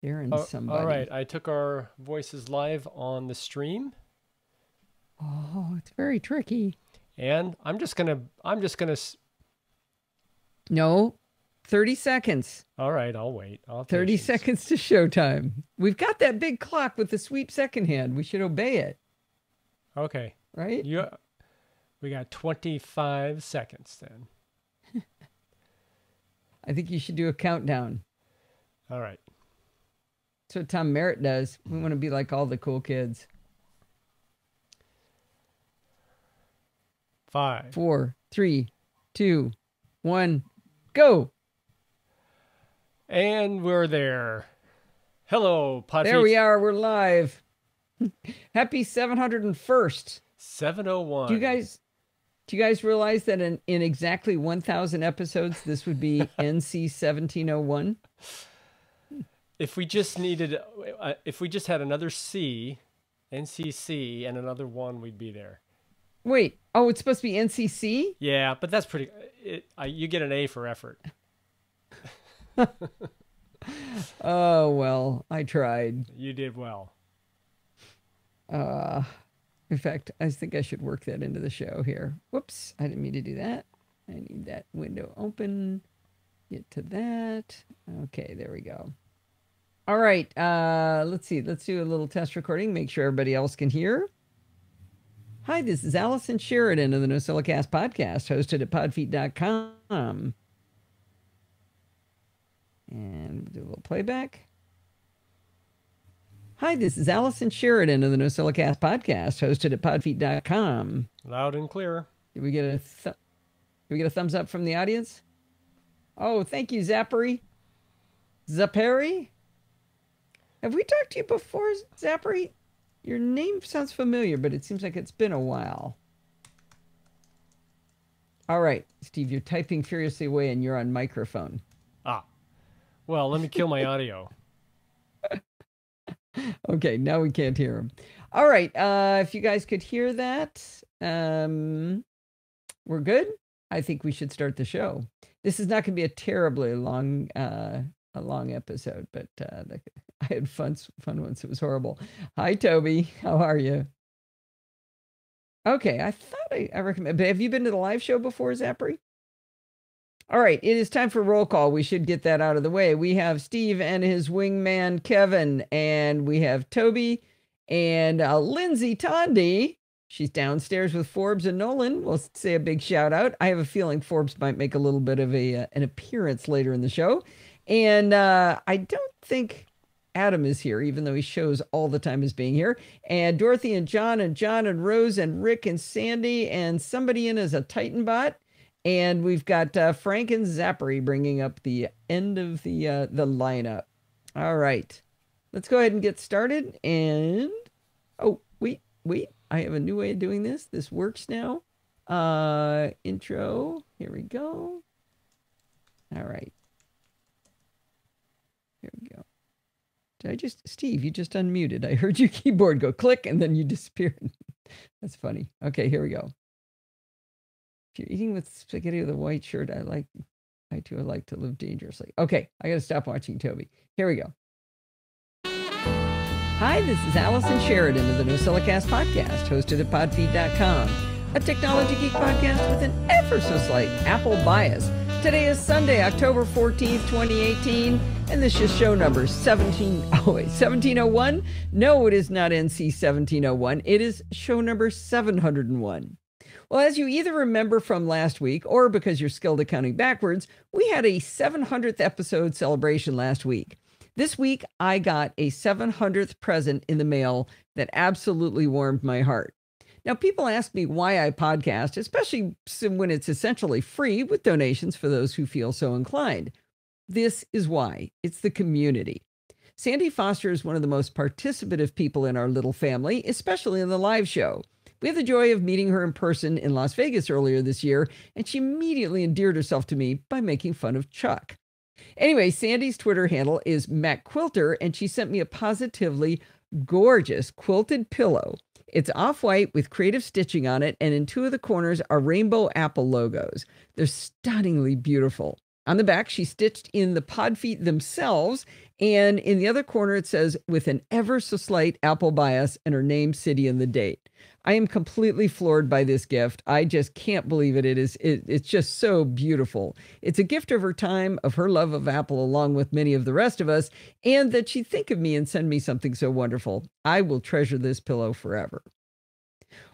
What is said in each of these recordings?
Darren somebody. All right. I took our voices live on the stream, Oh, it's very tricky. and No, 30 seconds. all right, I'll wait. I'll have 30 patience. seconds to showtime. We've got that big clock with the sweep second hand. We should obey it, Okay. right? We got 25 seconds then. I think you should do a countdown. All right. That's what Tom Merritt does. We want to be like all the cool kids. 5. 4, 3, 2, 1, go. And we're there. Hello, Podfeet. There we are. We're live. Happy 701st. 701. Do you guys realize that in exactly 1,000 episodes, this would be NC 1701? If we just had another C, NCC, and another 1, we'd be there. Wait. Oh, it's supposed to be NCC? Yeah, but that's pretty. You get an A for effort. Oh, well, I tried. You did well. In fact, I think I should work that into the show here. Whoops, I didn't mean to do that. I need that window open. Get to that. Okay, there we go. All right, let's see. Let's do a little test recording. Make sure everybody else can hear. Hi, this is Allison Sheridan of the NosillaCast podcast, hosted at podfeet.com. And do a little playback. Hi, this is Allison Sheridan of the NosillaCast podcast, hosted at podfeet.com. Loud and clear. Did we get a thumbs up from the audience? Oh, thank you, Zappery. Zapperi? Have we talked to you before, Zappery? Your name sounds familiar, but it seems like it's been a while. All right, Steve, you're typing furiously away and you're on microphone. Ah. Well, let me kill my audio. Okay, now we can't hear him. All right, if you guys could hear that, we're good. I think we should start the show. This is not going to be a terribly long episode, but I had fun once. It was horrible. Hi, Toby. How are you? Okay, I thought I recommend. But have you been to the live show before, Zappery? All right, it is time for roll call. We should get that out of the way. We have Steve and his wingman, Kevin, and we have Toby and Lindsay Tondi. She's downstairs with Forbes and Nolan. We'll say a big shout out. I have a feeling Forbes might make a little bit of an appearance later in the show. And I don't think Adam is here, even though he shows all the time as being here. And Dorothy and John and Rose and Rick and Sandy and somebody in as a Titan bot. And we've got Frank and Zappery bringing up the end of the lineup. All right, let's go ahead and get started. And oh, wait, I have a new way of doing this. This works now. Intro. Here we go. All right. Here we go. Steve, you just unmuted. I heard your keyboard go click and then you disappeared. That's funny. Okay, here we go. If you're eating with spaghetti with a white shirt, I like to live dangerously. Okay, I got to stop watching Toby. Here we go. Hi, this is Allison Sheridan of the NosillaCast podcast, hosted at podfeet.com, a technology geek podcast with an ever so slight Apple bias. Today is Sunday, October 14th, 2018, and this is show number 1701? No, it is not NC 1701. It is show number 701. Well, as you either remember from last week or because you're skilled at counting backwards, we had a 700th episode celebration last week. This week, I got a 700th present in the mail that absolutely warmed my heart. Now, people ask me why I podcast, especially when it's essentially free with donations for those who feel so inclined. This is why. It's the community. Sandy Foster is one of the most participative people in our little family, especially in the live show. We had the joy of meeting her in person in Las Vegas earlier this year, and she immediately endeared herself to me by making fun of Chuck. Anyway, Sandy's Twitter handle is MacQuilter, and she sent me a positively gorgeous quilted pillow. It's off-white with creative stitching on it, and in two of the corners are rainbow apple logos. They're stunningly beautiful. On the back, she stitched in the pod feet themselves, and in the other corner it says, with an ever so slight Apple bias, and her name, city, and the date. I am completely floored by this gift. I just can't believe it. It's just so beautiful. It's a gift of her time, of her love of Apple, along with many of the rest of us, and that she'd think of me and send me something so wonderful. I will treasure this pillow forever.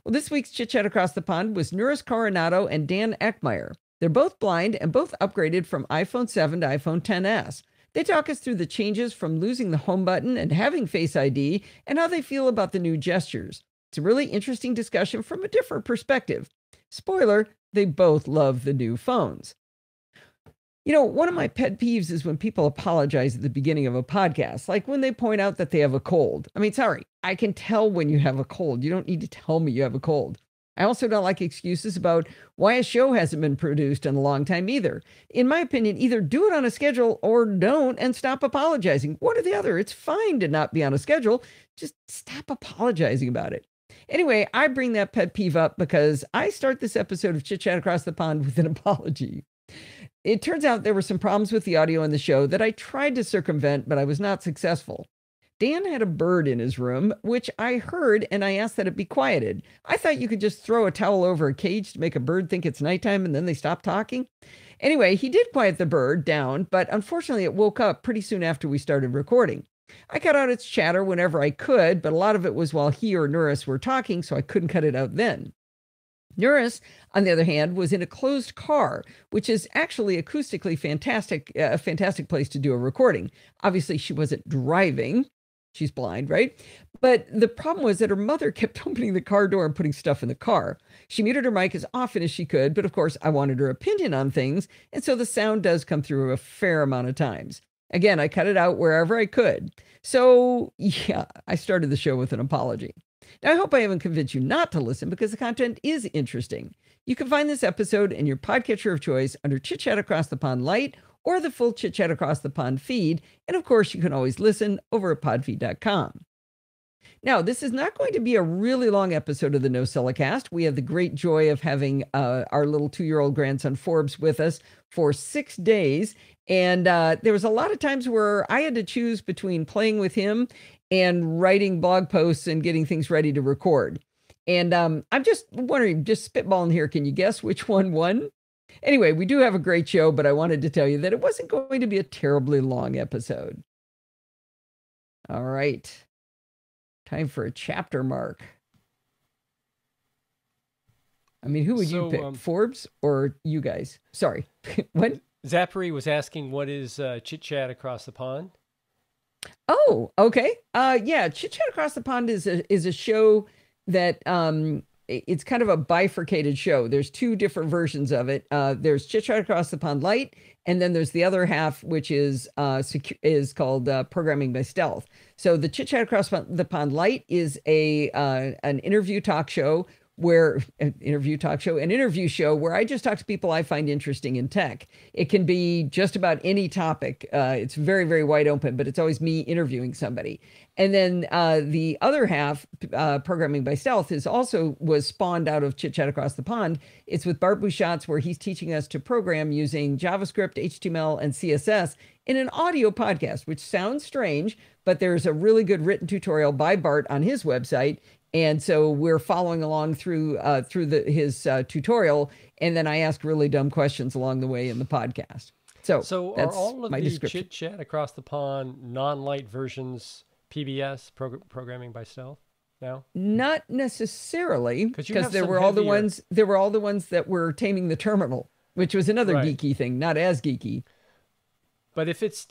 Well, this week's Chit Chat Across the Pond was Nuris Coronado and Dan Eckmeyer. They're both blind and both upgraded from iPhone 7 to iPhone XS. They talk us through the changes from losing the home button and having Face ID and how they feel about the new gestures. It's a really interesting discussion from a different perspective. Spoiler, they both love the new phones. You know, one of my pet peeves is when people apologize at the beginning of a podcast, like when they point out that they have a cold. I mean, sorry, I can tell when you have a cold. You don't need to tell me you have a cold. I also don't like excuses about why a show hasn't been produced in a long time either. In my opinion, either do it on a schedule or don't and stop apologizing. One or the other. It's fine to not be on a schedule. Just stop apologizing about it. Anyway, I bring that pet peeve up because I start this episode of Chit Chat Across the Pond with an apology. It turns out there were some problems with the audio in the show that I tried to circumvent, but I was not successful. Dan had a bird in his room, which I heard, and I asked that it be quieted. I thought you could just throw a towel over a cage to make a bird think it's nighttime and then they stop talking. Anyway, he did quiet the bird down, but unfortunately it woke up pretty soon after we started recording. I cut out its chatter whenever I could, but a lot of it was while he or Nuris were talking, so I couldn't cut it out then. Nuris, on the other hand, was in a closed car, which is actually acoustically fantastic, a fantastic place to do a recording. Obviously, she wasn't driving. She's blind, right? But the problem was that her mother kept opening the car door and putting stuff in the car. She muted her mic as often as she could, but of course, I wanted her opinion on things, and so the sound does come through a fair amount of times. Again, I cut it out wherever I could. So, yeah, I started the show with an apology. Now, I hope I haven't convinced you not to listen because the content is interesting. You can find this episode in your podcatcher of choice under Chit Chat Across the Pond Lite or the full Chit Chat Across the Pond feed. And of course, you can always listen over at podfeed.com. Now, this is not going to be a really long episode of the NosillaCast. We have the great joy of having our little 2-year-old grandson Forbes with us for 6 days. And there was a lot of times where I had to choose between playing with him and writing blog posts and getting things ready to record. And I'm just wondering, just spitballing here, can you guess which one won? Anyway, we do have a great show, but I wanted to tell you that it wasn't going to be a terribly long episode. All right. Time for a chapter mark. I mean, who would you pick? Forbes or you guys? Sorry. What? Zachary was asking, what is Chit Chat Across the Pond? Oh, okay. Yeah, Chit Chat Across the Pond is a show that it's kind of a bifurcated show. There's 2 different versions of it. There's Chit Chat Across the Pond Lite, and then there's the other half, which is called Programming by Stealth. So the Chit Chat Across the Pond Lite is an interview show where I just talk to people I find interesting in tech. It can be just about any topic. It's very, very wide open, but it's always me interviewing somebody. And then the other half, Programming by Stealth, was spawned out of Chit Chat Across the Pond. It's with Bart Bouchatz, where he's teaching us to program using JavaScript, HTML, and CSS in an audio podcast, which sounds strange, but there's a really good written tutorial by Bart on his website. And so we're following along through his tutorial, and then I ask really dumb questions along the way in the podcast. So are all of the Chit Chat Across the Pond non-light versions PBS, Programming by Stealth now? Not necessarily, because there were all the ones that were Taming the Terminal, which was another geeky thing, not as geeky. But if it's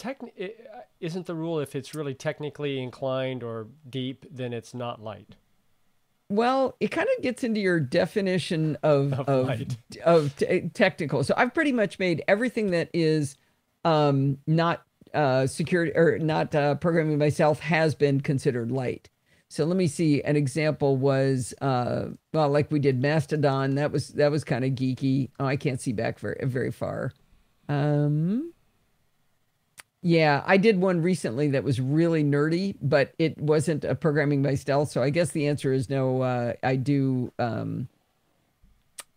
isn't the rule if it's really technically inclined or deep, then it's not light? Well, it kind of gets into your definition of technical. So I've pretty much made everything that is not security or not programming myself has been considered light. So let me see. An example was like we did Mastodon. That was kind of geeky. Oh, I can't see back very far. Yeah, I did one recently that was really nerdy, but it wasn't a programming by stealth. So I guess the answer is no. I do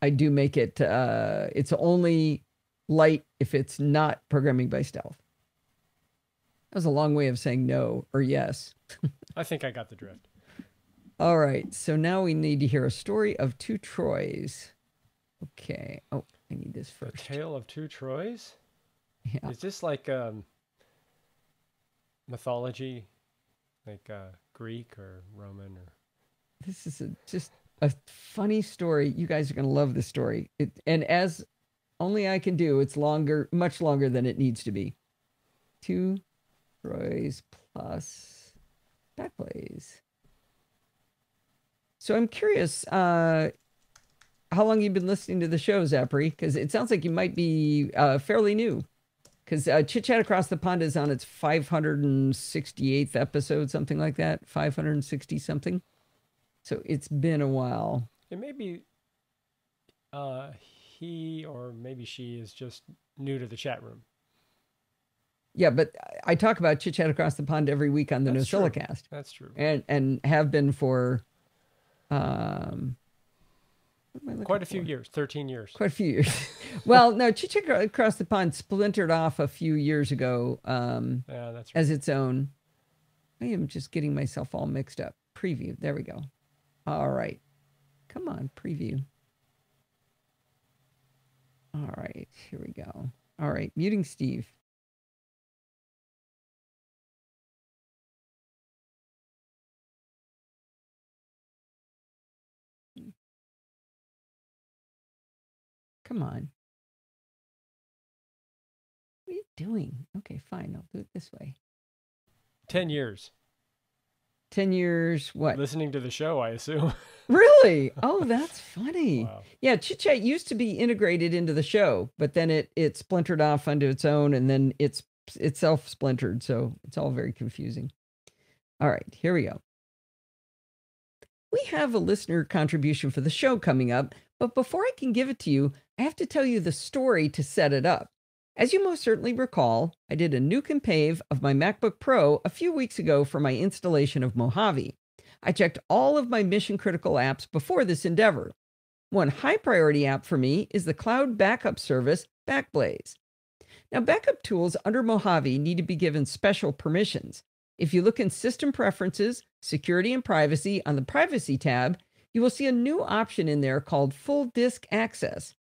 make it. It's only light if it's not programming by stealth. That was a long way of saying no or yes. I think I got the drift. All right. So now we need to hear a story of two Troys. Okay. Oh, I need this first. The Tale of Two Troys? Yeah. Is this like mythology? Like Greek or Roman? Or This is just a funny story. You guys are going to love this story. And as only I can do, it's longer, much longer than it needs to be. Two Troys plus Backblaze. So I'm curious, how long you've been listening to the show, Zapri? Because it sounds like you might be fairly new. Because Chit Chat Across the Pond is on its 568th episode, something like that, 560 something. So it's been a while. it may be he or maybe she is just new to the chat room. Yeah, but I talk about Chit Chat Across the Pond every week on the NosillaCast. That's true. And have been for quite a few years, 13 years. Quite a few years. Well, no, Chit Chat Across the Pond splintered off a few years ago Yeah, that's right. as its own. I am just getting myself all mixed up. Preview. There we go. All right. Come on, preview. All right, here we go. All right, muting Steve. Come on. What are you doing? Okay, fine. I'll do it this way. 10 years. 10 years, what? Listening to the show, I assume. Really? Oh, that's funny. Wow. Yeah, Chit Chat used to be integrated into the show, but then it splintered off onto its own, and then it's itself splintered, so it's all very confusing. All right, here we go. We have a listener contribution for the show coming up, but before I can give it to you, I have to tell you the story to set it up. As you most certainly recall, I did a nuke and pave of my MacBook Pro a few weeks ago for my installation of Mojave. I checked all of my mission-critical apps before this endeavor. One high-priority app for me is the cloud backup service, Backblaze. Now, backup tools under Mojave need to be given special permissions. If you look in System Preferences, Security and Privacy on the Privacy tab, you will see a new option in there called Full Disk Access.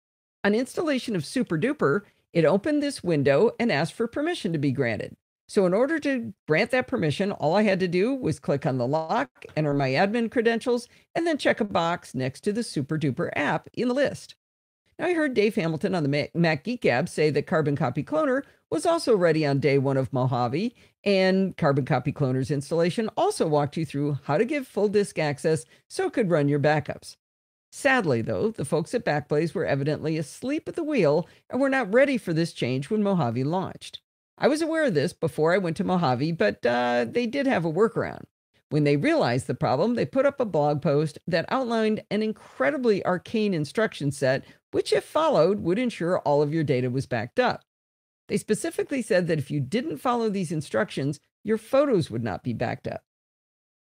On installation of SuperDuper, it opened this window and asked for permission to be granted. So in order to grant that permission, all I had to do was click on the lock, enter my admin credentials, and then check a box next to the SuperDuper app in the list. Now, I heard Dave Hamilton on the Mac Geek Gab say that Carbon Copy Cloner was also ready on day one of Mojave, and Carbon Copy Cloner's installation also walked you through how to give full disk access so it could run your backups. Sadly, though, the folks at Backblaze were evidently asleep at the wheel and were not ready for this change when Mojave launched. I was aware of this before I went to Mojave, but they did have a workaround. When they realized the problem, they put up a blog post that outlined an incredibly arcane instruction set, which, if followed, would ensure all of your data was backed up. They specifically said that if you didn't follow these instructions, your photos would not be backed up.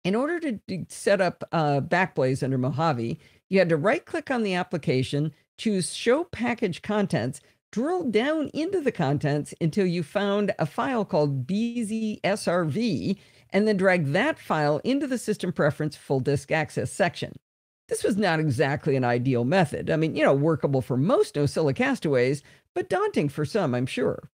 In order to set up Backblaze under Mojave, you had to right-click on the application, choose Show Package Contents, drill down into the contents until you found a file called bzsrv, and then drag that file into the System Preference Full Disk Access section. This was not exactly an ideal method. I mean, workable for most Nosilla castaways, but daunting for some, I'm sure.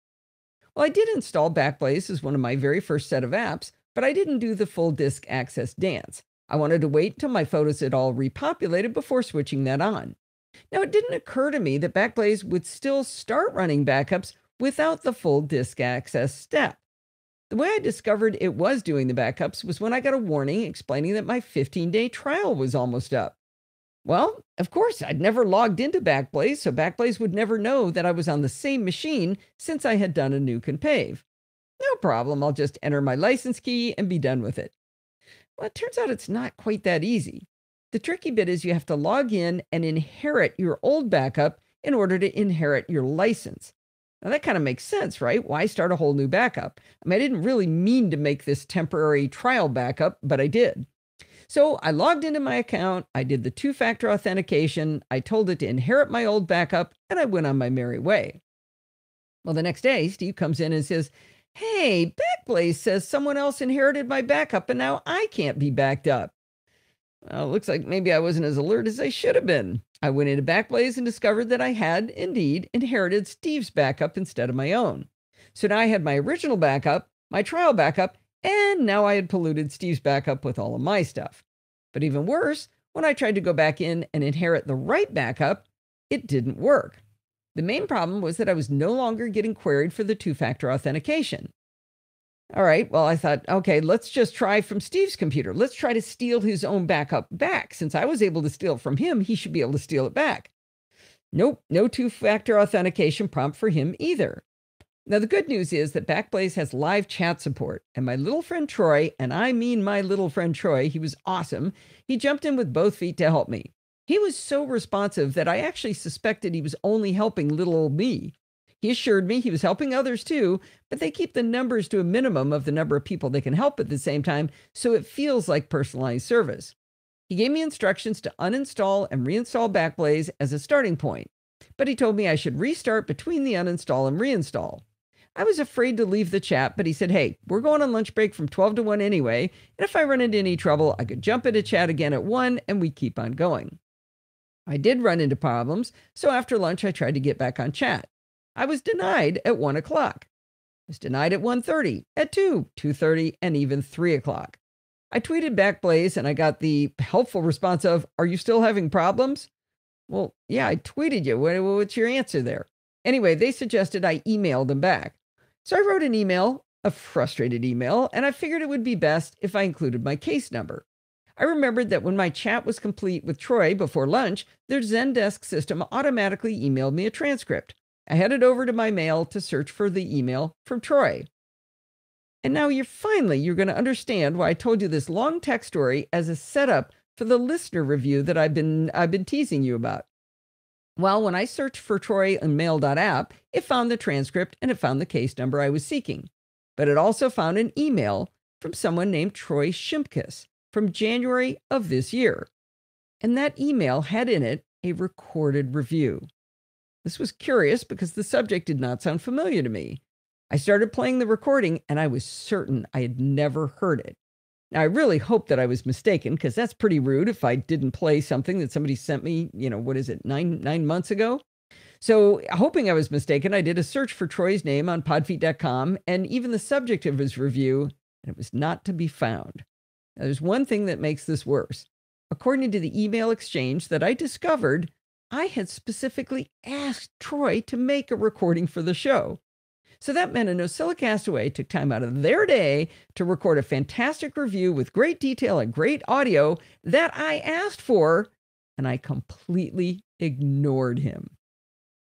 Well, I did install Backblaze as one of my very first set of apps, but I didn't do the full disk access dance. I wanted to wait until my photos had all repopulated before switching that on. Now, it didn't occur to me that Backblaze would still start running backups without the full disk access step. The way I discovered it was doing the backups was when I got a warning explaining that my 15-day trial was almost up. Well, of course, I'd never logged into Backblaze, so Backblaze would never know that I was on the same machine since I had done a nuke and pave. No problem, I'll just enter my license key and be done with it. Well, it turns out it's not quite that easy. The tricky bit is you have to log in and inherit your old backup in order to inherit your license. Now, that kind of makes sense, right? Why start a whole new backup? I mean, I didn't really mean to make this temporary trial backup, but I did. So I logged into my account, I did the two-factor authentication, I told it to inherit my old backup, and I went on my merry way. Well, the next day, Steve comes in and says, "Hey, Backblaze says someone else inherited my backup and now I can't be backed up." Well, it looks like maybe I wasn't as alert as I should have been. I went into Backblaze and discovered that I had indeed inherited Steve's backup instead of my own. So now I had my original backup, my trial backup, and now I had polluted Steve's backup with all of my stuff. But even worse, when I tried to go back in and inherit the right backup, it didn't work. The main problem was that I was no longer getting queried for the two-factor authentication. All right, well, I thought, okay, let's just try from Steve's computer. Let's try to steal his own backup back. Since I was able to steal it from him, he should be able to steal it back. Nope, no two-factor authentication prompt for him either. Now, the good news is that Backblaze has live chat support, and my little friend Troy, and I mean my little friend Troy, he was awesome. He jumped in with both feet to help me. He was so responsive that I actually suspected he was only helping little old me. He assured me he was helping others too, but they keep the numbers to a minimum of the number of people they can help at the same time, so it feels like personalized service. He gave me instructions to uninstall and reinstall Backblaze as a starting point, but he told me I should restart between the uninstall and reinstall. I was afraid to leave the chat, but he said, hey, we're going on lunch break from 12 to 1 anyway, and if I run into any trouble, I could jump into chat again at 1 and we keep on going. I did run into problems, so after lunch I tried to get back on chat. I was denied at 1 o'clock. I was denied at 1:30, at 2, 2:30, and even 3 o'clock. I tweeted Backblaze and I got the helpful response of, are you still having problems? Well, yeah, I tweeted you. What's your answer there? Anyway, they suggested I emailed them back. So I wrote an email, a frustrated email, and I figured it would be best if I included my case number. I remembered that when my chat was complete with Troy before lunch, their Zendesk system automatically emailed me a transcript. I headed over to my mail to search for the email from Troy. And now you're going to understand why I told you this long text story as a setup for the listener review that I've been teasing you about. Well, when I searched for Troy in mail.app, it found the transcript and it found the case number I was seeking. But it also found an email from someone named Troy Shimkus from January of this year. And that email had in it a recorded review. This was curious because the subject did not sound familiar to me. I started playing the recording and I was certain I had never heard it. Now, I really hope that I was mistaken because that's pretty rude if I didn't play something that somebody sent me, nine months ago. So hoping I was mistaken, I did a search for Troy's name on podfeet.com and even the subject of his review, and it was not to be found. Now, there's one thing that makes this worse. According to the email exchange that I discovered, I had specifically asked Troy to make a recording for the show. So that meant a NosillaCast away took time out of their day to record a fantastic review with great detail and great audio that I asked for, and I completely ignored him.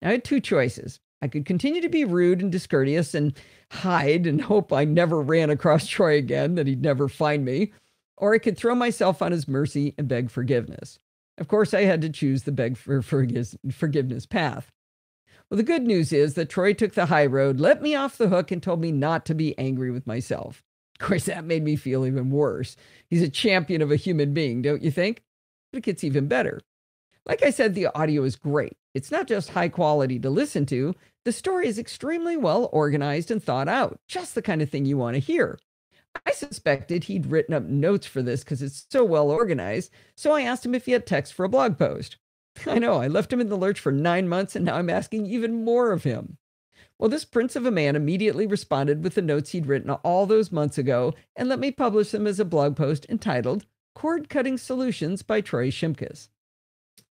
Now, I had two choices. I could continue to be rude and discourteous and hide and hope I never ran across Troy again, that he'd never find me, or I could throw myself on his mercy and beg forgiveness. Of course, I had to choose the beg for forgiveness path. Well, the good news is that Troy took the high road, let me off the hook, and told me not to be angry with myself. Of course, that made me feel even worse. He's a champion of a human being, don't you think? But it gets even better. Like I said, the audio is great. It's not just high quality to listen to. The story is extremely well organized and thought out, just the kind of thing you want to hear. I suspected he'd written up notes for this because it's so well organized, so I asked him if he had text for a blog post. I know, I left him in the lurch for 9 months, and now I'm asking even more of him. Well, this prince of a man immediately responded with the notes he'd written all those months ago and let me publish them as a blog post entitled Cord Cutting Solutions by Troy Shimkus.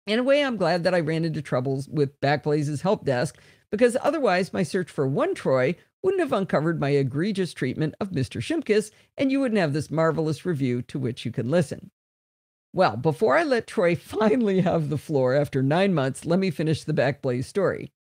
In a way, I'm glad that I ran into troubles with Backblaze's help desk, because otherwise my search for one Troy wouldn't have uncovered my egregious treatment of Mr. Shimkus, and you wouldn't have this marvelous review to which you can listen. Well, before I let Troy finally have the floor after 9 months, let me finish the Backblaze story.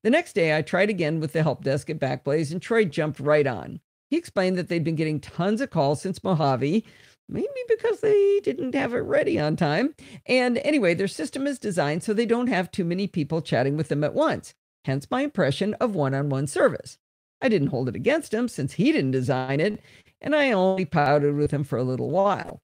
The next day, I tried again with the help desk at Backblaze, and Troy jumped right on. He explained that they'd been getting tons of calls since Mojave, maybe because they didn't have it ready on time. And anyway, their system is designed so they don't have too many people chatting with them at once, hence my impression of one-on-one service. I didn't hold it against him since he didn't design it, and I only pouted with him for a little while.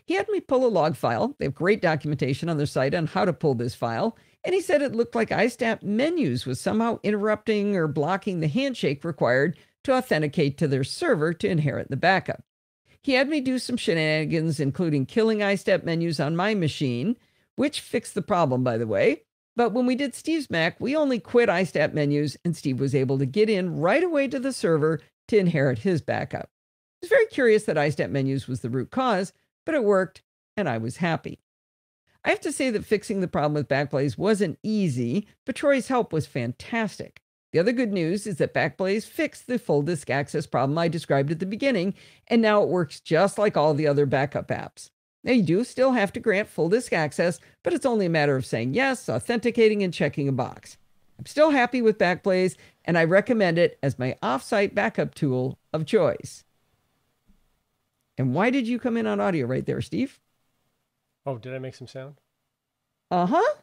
He had me pull a log file. They have great documentation on their site on how to pull this file, and he said it looked like iStap menus was somehow interrupting or blocking the handshake required to authenticate to their server to inherit the backup. He had me do some shenanigans, including killing iStep menus on my machine, which fixed the problem, by the way. But when we did Steve's Mac, we only quit iStep menus, and Steve was able to get in right away to the server to inherit his backup. I was very curious that iStep menus was the root cause, but it worked, and I was happy. I have to say that fixing the problem with Backblaze wasn't easy, but Troy's help was fantastic. The other good news is that Backblaze fixed the full disk access problem I described at the beginning, and now it works just like all the other backup apps. Now, you do still have to grant full disk access, but it's only a matter of saying yes, authenticating, and checking a box. I'm still happy with Backblaze, and I recommend it as my offsite backup tool of choice. And why did you come in on audio right there, Steve? Oh, did I make some sound? Uh-huh.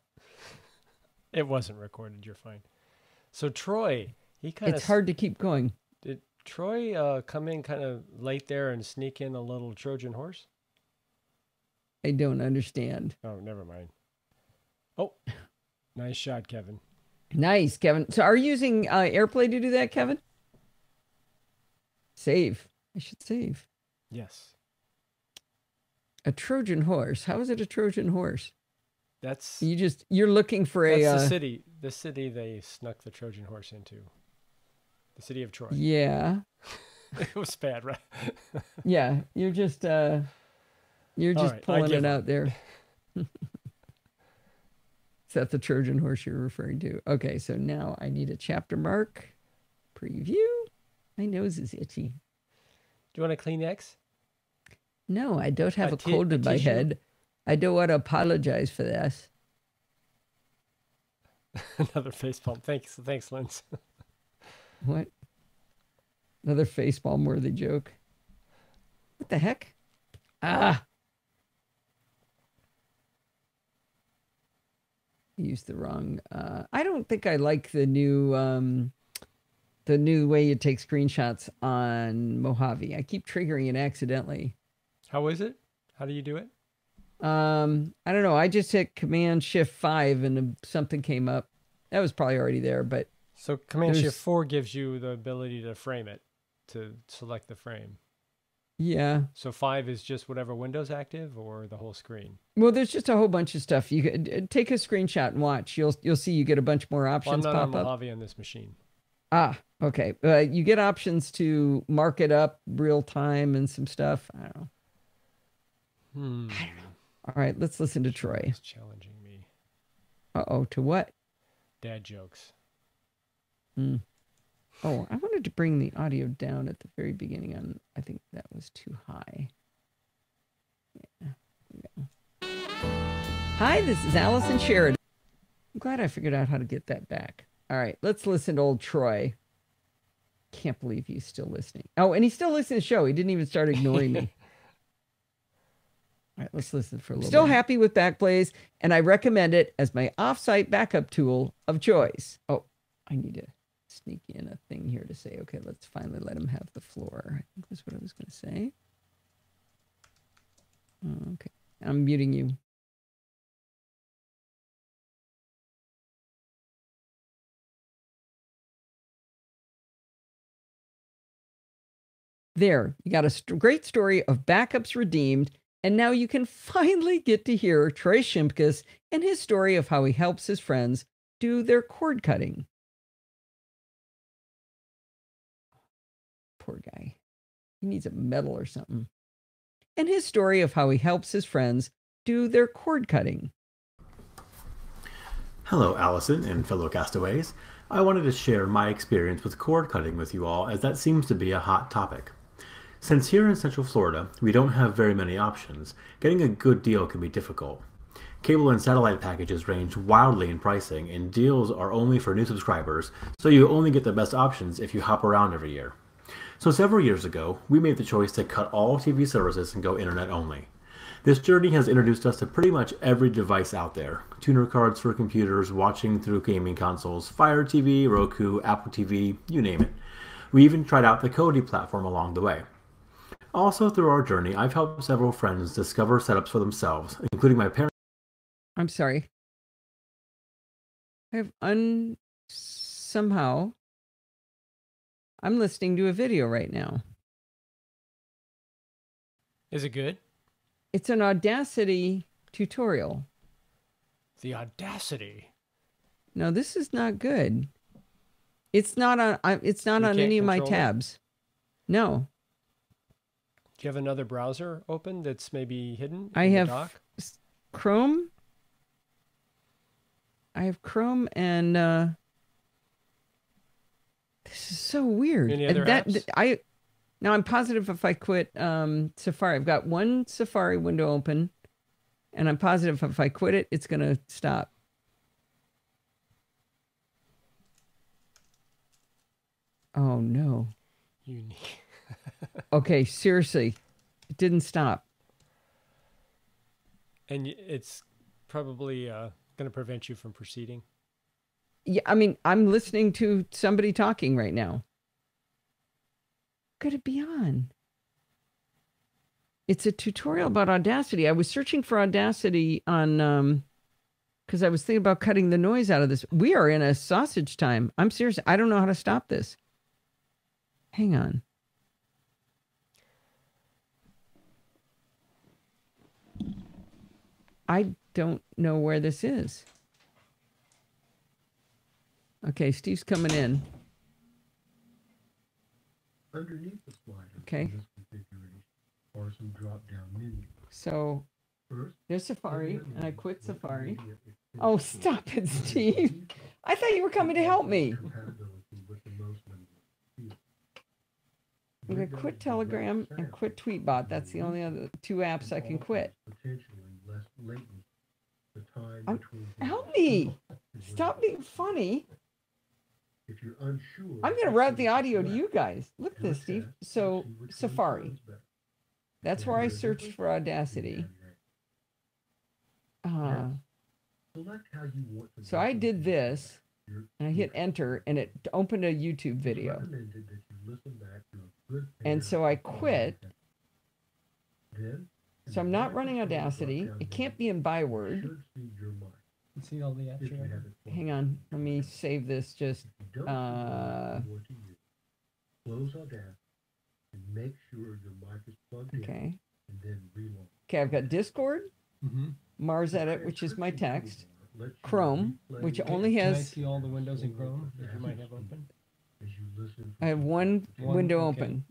It wasn't recorded. You're fine. So Troy, he kind of... It's hard to keep going. Did Troy come in kind of late there and sneak in a little Trojan horse? I don't understand. Oh, never mind. Oh, nice shot, Kevin. Nice, Kevin. So are you using AirPlay to do that, Kevin? Save. I should save. Yes. A Trojan horse. How is it a Trojan horse? That's... You're looking for a... That's the city they snuck the Trojan horse into. The city of Troy. Yeah. It was bad, right? Yeah, you're just pulling it out there. Is that the Trojan horse you're referring to? Okay, so now I need a chapter mark. Preview. My nose is itchy. Do you want a Kleenex? No, I don't have a cold in my head. I don't want to apologize for this. Another face palm. Thanks, Linz. What? Another facepalm worthy joke. What the heck? Ah! I used the wrong... I don't think I like the new way you take screenshots on Mojave. I keep triggering it accidentally. How is it? How do you do it? I don't know. I just hit Command-Shift-5 and something came up. That was probably already there, but... So Command-Shift-4 gives you the ability to frame it, to select the frame. Yeah. So 5 is just whatever window's active or the whole screen? Well, there's just a whole bunch of stuff. You could take a screenshot and watch. You'll see you get a bunch more options pop up. I'm not on up. Mojave on this machine. Ah, okay. You get options to mark it up real time and some stuff. I don't know. I don't know. All right, let's listen to Troy. It's challenging me. Uh-oh, to what? Dad jokes. Oh, I wanted to bring the audio down at the very beginning. I think that was too high. Yeah. Hi, this is Allison Sheridan. I'm glad I figured out how to get that back. All right, let's listen to old Troy. Can't believe he's still listening. Oh, and he's still listening to the show. He didn't even start ignoring me. All right, let's listen for a little Still bit. Happy with Backblaze, and I recommend it as my offsite backup tool of choice. Oh, I need to sneak in a thing here to say, okay, let's finally let him have the floor. I think that's what I was going to say. Okay, I'm muting you. There, you got a great story of backups redeemed, and now you can finally get to hear Troy Shimkus and his story of how he helps his friends do their cord cutting. Poor guy. He needs a medal or something. And his story of how he helps his friends do their cord cutting. Hello, Allison and fellow castaways. I wanted to share my experience with cord cutting with you all, as that seems to be a hot topic. Since here in Central Florida, we don't have very many options, getting a good deal can be difficult. Cable and satellite packages range wildly in pricing, and deals are only for new subscribers, so you only get the best options if you hop around every year. So several years ago, we made the choice to cut all TV services and go internet only. This journey has introduced us to pretty much every device out there. Tuner cards for computers, watching through gaming consoles, Fire TV, Roku, Apple TV, you name it. We even tried out the Kodi platform along the way. Also through our journey, I've helped several friends discover setups for themselves, including my parents. I'm sorry. I have somehow I'm listening to a video right now. Is it good? It's an Audacity tutorial. The Audacity. No, this is not good. It's not on. It's not on any of my tabs. No. Do you have another browser open that's maybe hidden? I have Chrome. I have Chrome and this is so weird. Any other apps? Now I'm positive if I quit Safari, I've got one Safari window open, and I'm positive if I quit it, it's gonna stop. Oh no. Okay, seriously, it didn't stop. And it's probably going to prevent you from proceeding. Yeah, I mean, I'm listening to somebody talking right now. Could it be on? It's a tutorial about Audacity. I was searching for Audacity on, because I was thinking about cutting the noise out of this. We are in a sausage time. I'm serious. I don't know how to stop this. Hang on. I don't know where this is. Okay, Steve's coming in. Underneath the slider, okay. In this configuration are some drop-down menus. So First, there's Safari, and I quit Safari. Oh, stop it, Steve. I thought you were coming to help me. I'm going to quit Telegram and quit Tweetbot. That's the only other two apps I can quit. Help me. Stop being funny. If you're unsure, I'm going to route the audio to you guys. Look at this, Steve. So Safari. That's where I searched for Audacity. So I did this, and I hit enter, and it opened a YouTube video. And so I quit. So I'm not running Audacity. It can't be in Byword. See all the apps. Hang on. Let me save this. Just close Audacity and make sure your mic is plugged in. And then relaunch. Okay, I've got Discord, Mars Edit, which is my text, Chrome, which only has. Can I see all the windows in Chrome that you might have open? I have one window open.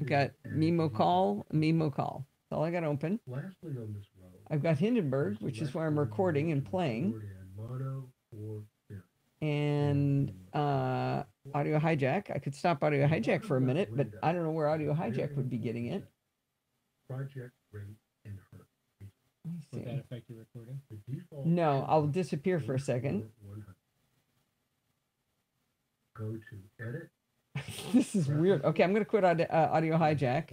I've got Memo Call. That's all I got open. I've got Hindenburg, which is where I'm recording and playing. And Audio Hijack. I could stop Audio Hijack for a minute, but I don't know where Audio Hijack would be getting it. Project rate and hertz. Would that affect your recording? No, I'll disappear for a second. Go to edit. This is weird. Okay, I'm going to quit Audio Hijack.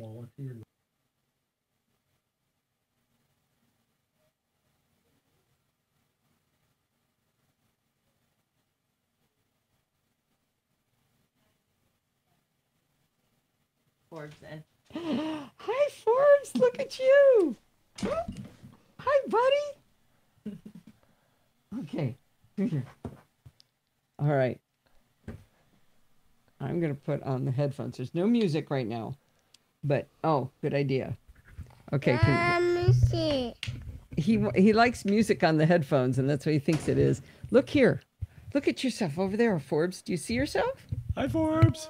Forbes then. Hi, Forbes. Look at you. Hi, buddy. Okay. Here. All right. I'm going to put on the headphones. There's no music right now. But, oh, good idea. Okay. He likes music on the headphones, and that's what he thinks it is. Look here. Look at yourself over there, Forbes. Do you see yourself? Hi, Forbes.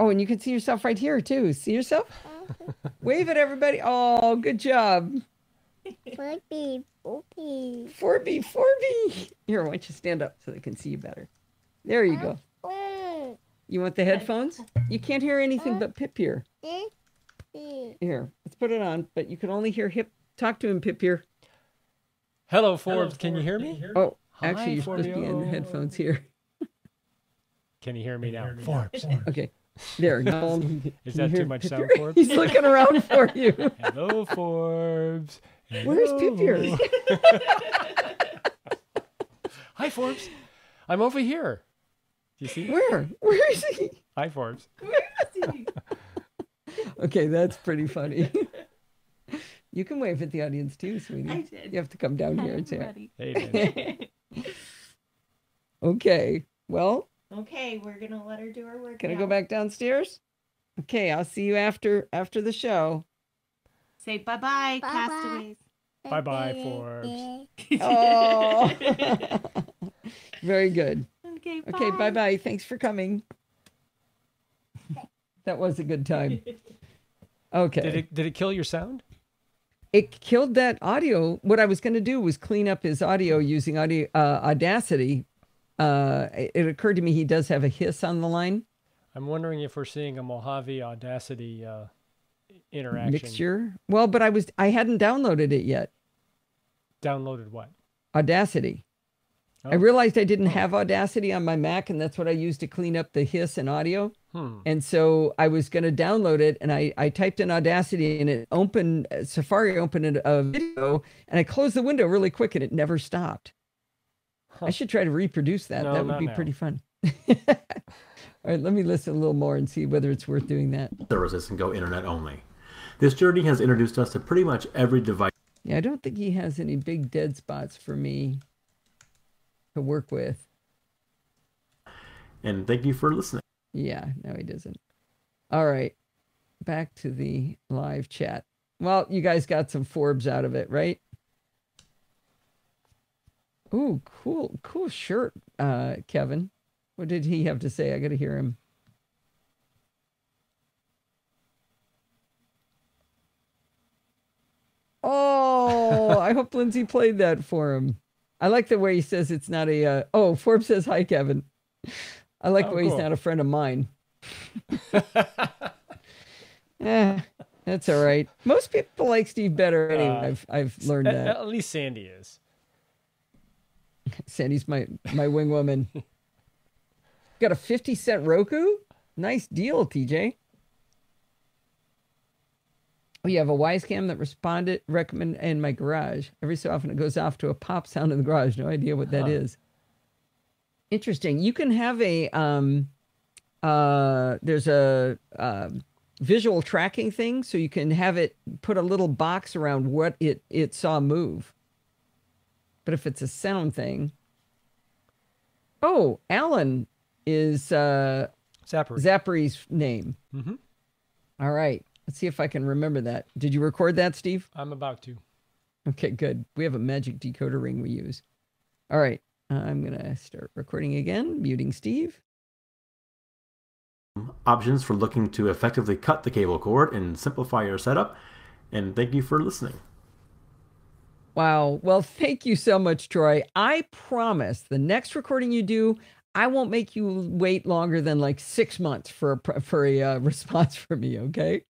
Oh, and you can see yourself right here, too. See yourself? Wave at everybody. Oh, good job. Forby. Here, why don't you stand up so they can see you better? There you go. You want the headphones? You can't hear anything but Pip here. Here, let's put it on, but you can only hear Hip. Talk to him, Pip here. Hello, Forbes. Can you hear me? Oh, actually, you're supposed to be in the headphones here. Can you hear me now? Forbes. Okay. There. Now, is that too much sound, Forbes? He's looking around for you. Hello, Forbes. Hello. Where's Pip here? Hi, Forbes. I'm over here. Do you see? Where? Where is he? Hi, Forbes. Where is he? Okay, that's pretty funny. You can wave at the audience too, sweetie. I did. You have to come down here and say Hey, Okay. Well, Okay, we're gonna let her do her work. can I go back downstairs? Okay, I'll see you after the show. Say bye-bye, castaways. Bye-bye, Forbes. Oh. Very good. Okay, bye. Okay, bye-bye. Thanks for coming. That was a good time. Okay. Did it kill your sound? It killed that audio. What I was going to do was clean up his audio using Audacity. It occurred to me he does have a hiss on the line. I'm wondering if we're seeing a Mojave Audacity interaction. Mixture. Well, but I hadn't downloaded it yet. Downloaded what? Audacity. Oh. I realized I didn't have Audacity on my Mac, and that's what I used to clean up the hiss and audio. And so I was going to download it, and I typed in Audacity, and it opened, Safari opened a video, and I closed the window really quick, and it never stopped. I should try to reproduce that. No, that would be pretty fun. All right, let me listen a little more and see whether it's worth doing that. Services and go internet only. This journey has introduced us to pretty much every device. Yeah, I don't think he has any big dead spots for me to work with. And thank you for listening. Yeah, no, he doesn't. All right, back to the live chat. Well, you guys got some Forbes out of it, right? Ooh, cool shirt, Kevin. What did he have to say? I got to hear him. Oh, I hope Lindsay played that for him. I like the way he says it's not a... oh, Forbes says, hi, Kevin. I like the way he's not a friend of mine. Yeah, that's all right. Most people like Steve better anyway. I've learned that. At least Sandy is. Sandy's my wing woman. Got a 50-cent Roku? Nice deal, TJ. Oh, you have a Wisecam that recommend in my garage. Every so often it goes off to a pop sound in the garage. No idea what that is. Interesting. You can have a there's a visual tracking thing, so you can have it put a little box around what it saw move. But if it's a sound thing, oh, Alan is Zachary's name. Mm-hmm. All right, let's see if I can remember that. Did you record that, Steve? I'm about to. Okay, good. We have a magic decoder ring we use. All right. I'm going to start recording again, muting Steve. Options for looking to effectively cut the cable cord and simplify your setup. And thank you for listening. Wow. Well, thank you so much, Troy. I promise the next recording you do, I won't make you wait longer than like 6 months for a response from me, okay?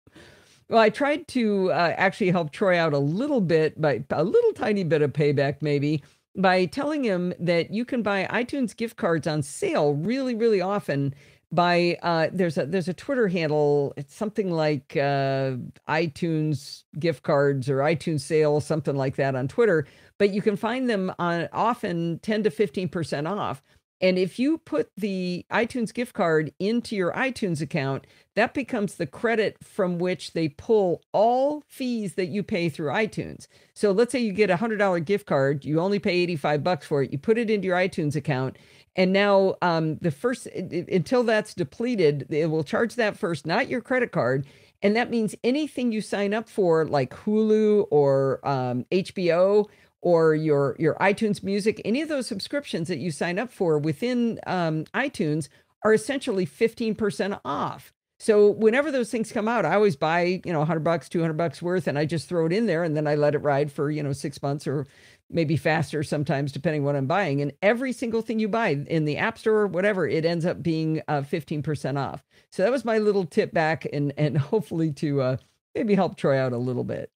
Well, I tried to actually help Troy out a little bit, by a little tiny bit of payback maybe, by telling him that you can buy iTunes gift cards on sale really, really often by, there's a Twitter handle. It's something like iTunes gift cards or iTunes sale, something like that on Twitter. But you can find them on often 10 to 15% off. And if you put the iTunes gift card into your iTunes account, that becomes the credit from which they pull all fees that you pay through iTunes. So let's say you get a $100 gift card, you only pay $85 for it, you put it into your iTunes account, and now until that's depleted, it will charge that first, not your credit card. And that means anything you sign up for, like Hulu or HBO, or your iTunes Music, any of those subscriptions that you sign up for within iTunes are essentially 15% off. So whenever those things come out, I always buy, $100, $200 worth, and I just throw it in there, and then I let it ride for, 6 months or maybe faster sometimes, depending what I'm buying. And every single thing you buy in the App Store or whatever, it ends up being 15% off. So that was my little tip back, and hopefully to maybe help Troy out a little bit.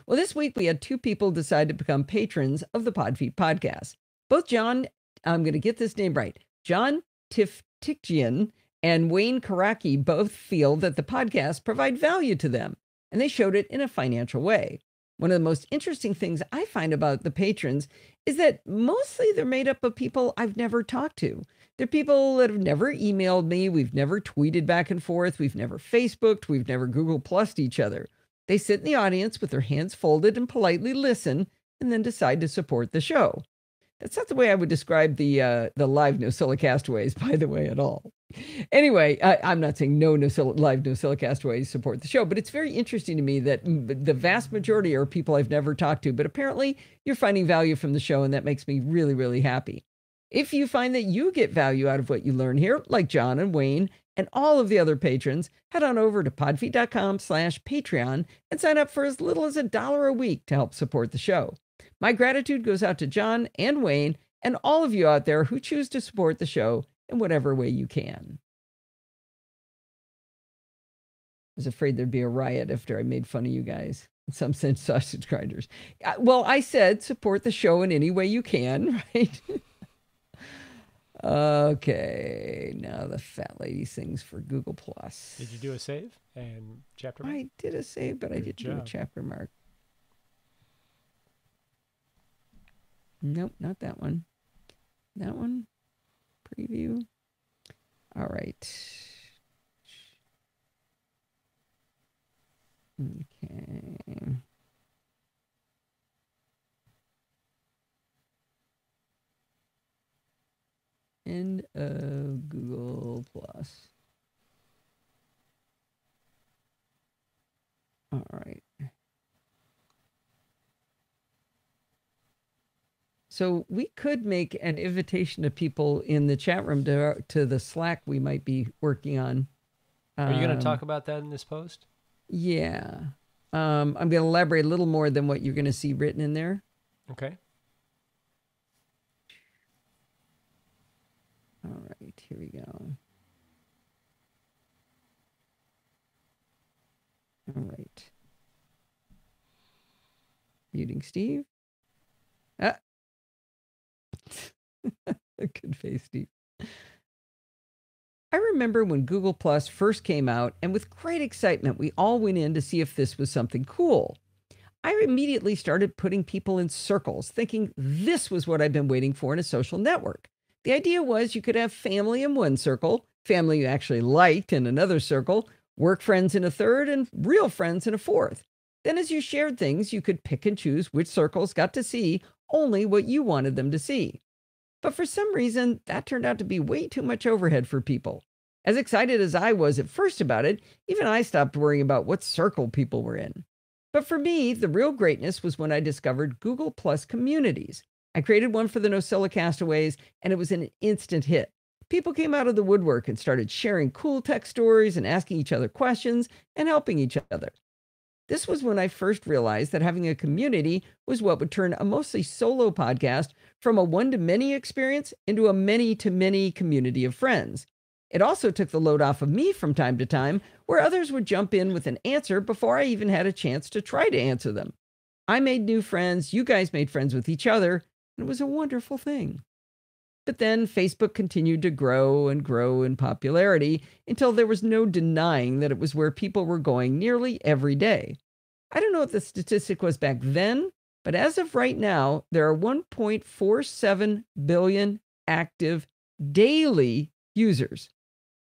Well, this week we had 2 people decide to become patrons of the Podfeet podcast. Both John, I'm going to get this name right, John Tiftikjian and Wayne Karaki both feel that the podcast provide value to them, and they showed it in a financial way. One of the most interesting things I find about the patrons is that mostly they're made up of people I've never talked to. They're people that have never emailed me, we've never tweeted back and forth, we've never Facebooked, we've never Google Plused each other. They sit in the audience with their hands folded and politely listen, and then decide to support the show. That's not the way I would describe the live NosillaCastaways, by the way, at all. Anyway, I'm not saying live NosillaCastaways support the show, but it's very interesting to me that the vast majority are people I've never talked to, but apparently you're finding value from the show, and that makes me really, really happy. If you find that you get value out of what you learn here, like John and Wayne and all of the other patrons, head on over to podfeet.com/Patreon and sign up for as little as $1 a week to help support the show. My gratitude goes out to John and Wayne and all of you out there who choose to support the show in whatever way you can. I was afraid there'd be a riot after I made fun of you guys. In some sense, sausage grinders. Well, I said support the show in any way you can, right? Okay, now the fat lady sings for Google Plus. Did you do a save and chapter mark? I did a save, but I didn't do a chapter mark. Nope, not that one. That one. Preview. All right. Okay. End of Google Plus. All right. So we could make an invitation to people in the chat room to the Slack we might be working on. Are you going to talk about that in this post? Yeah. I'm going to elaborate a little more than what you're going to see written in there. Okay. All right, here we go. All right. Muting Steve. Ah. Good face, Steve. I remember when Google Plus first came out, and with great excitement, we all went in to see if this was something cool. I immediately started putting people in circles, thinking this was what I've been waiting for in a social network. The idea was you could have family in one circle, family you actually liked in another circle, work friends in a third, and real friends in a fourth. Then as you shared things, you could pick and choose which circles got to see only what you wanted them to see. But for some reason, that turned out to be way too much overhead for people. As excited as I was at first about it, even I stopped worrying about what circle people were in. But for me, the real greatness was when I discovered Google Plus communities. I created one for the NosillaCastaways, and it was an instant hit. People came out of the woodwork and started sharing cool tech stories and asking each other questions and helping each other. This was when I first realized that having a community was what would turn a mostly solo podcast from a one-to-many experience into a many-to-many community of friends. It also took the load off of me from time to time, where others would jump in with an answer before I even had a chance to try to answer them. I made new friends, you guys made friends with each other, and it was a wonderful thing. But then Facebook continued to grow and grow in popularity until there was no denying that it was where people were going nearly every day. I don't know what the statistic was back then, but as of right now, there are 1.47 billion active daily users.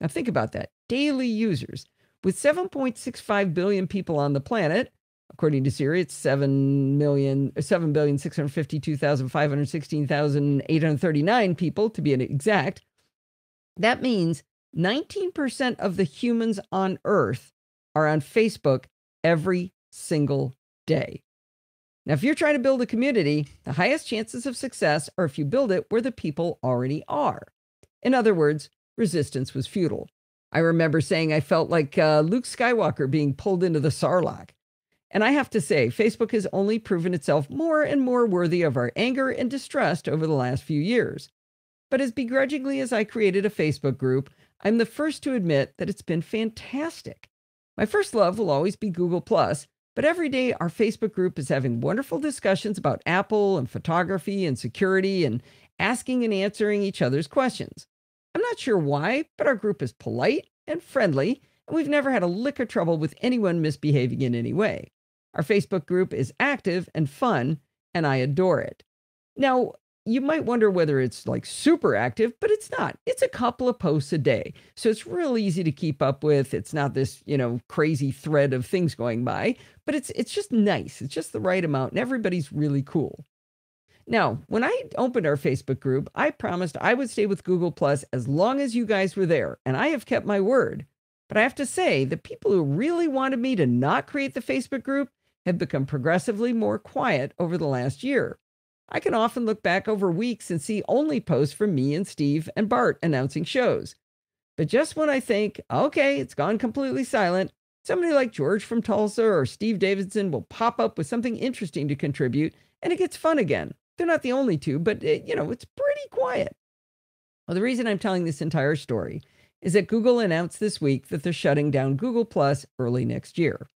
Now think about that, daily users. With 7.65 billion people on the planet, according to Siri, it's 7,652,516,839 people, to be exact. That means 19% of the humans on Earth are on Facebook every single day. Now, if you're trying to build a community, the highest chances of success are if you build it where the people already are. In other words, resistance was futile. I remember saying I felt like Luke Skywalker being pulled into the Sarlacc. And I have to say, Facebook has only proven itself more and more worthy of our anger and distrust over the last few years. But as begrudgingly as I created a Facebook group, I'm the first to admit that it's been fantastic. My first love will always be Google+, but every day our Facebook group is having wonderful discussions about Apple and photography and security and asking and answering each other's questions. I'm not sure why, but our group is polite and friendly, and we've never had a lick of trouble with anyone misbehaving in any way. Our Facebook group is active and fun, and I adore it. Now, you might wonder whether it's like super active, but it's not. It's a couple of posts a day. So it's real easy to keep up with. It's not this, crazy thread of things going by, but it's just nice. It's just the right amount, and everybody's really cool. Now, when I opened our Facebook group, I promised I would stay with Google Plus as long as you guys were there, and I have kept my word. But I have to say, the people who really wanted me to not create the Facebook group have become progressively more quiet over the last year. I can often look back over weeks and see only posts from me and Steve and Bart announcing shows. But just when I think, okay, it's gone completely silent, somebody like George from Tulsa or Steve Davidson will pop up with something interesting to contribute, and it gets fun again. They're not the only two, but it's pretty quiet. Well, the reason I'm telling this entire story is that Google announced this week that they're shutting down Google Plus early next year.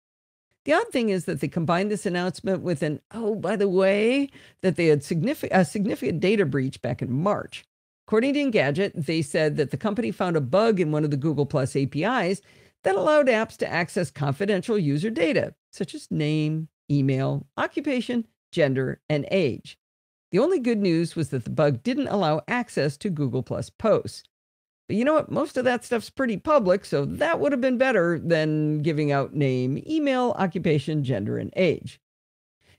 The odd thing is that they combined this announcement with an, oh, by the way, that they had a significant data breach back in March. According to Engadget, they said that the company found a bug in one of the Google Plus APIs that allowed apps to access confidential user data, such as name, email, occupation, gender, and age. The only good news was that the bug didn't allow access to Google Plus posts. But you know what? Most of that stuff's pretty public, so that would have been better than giving out name, email, occupation, gender, and age.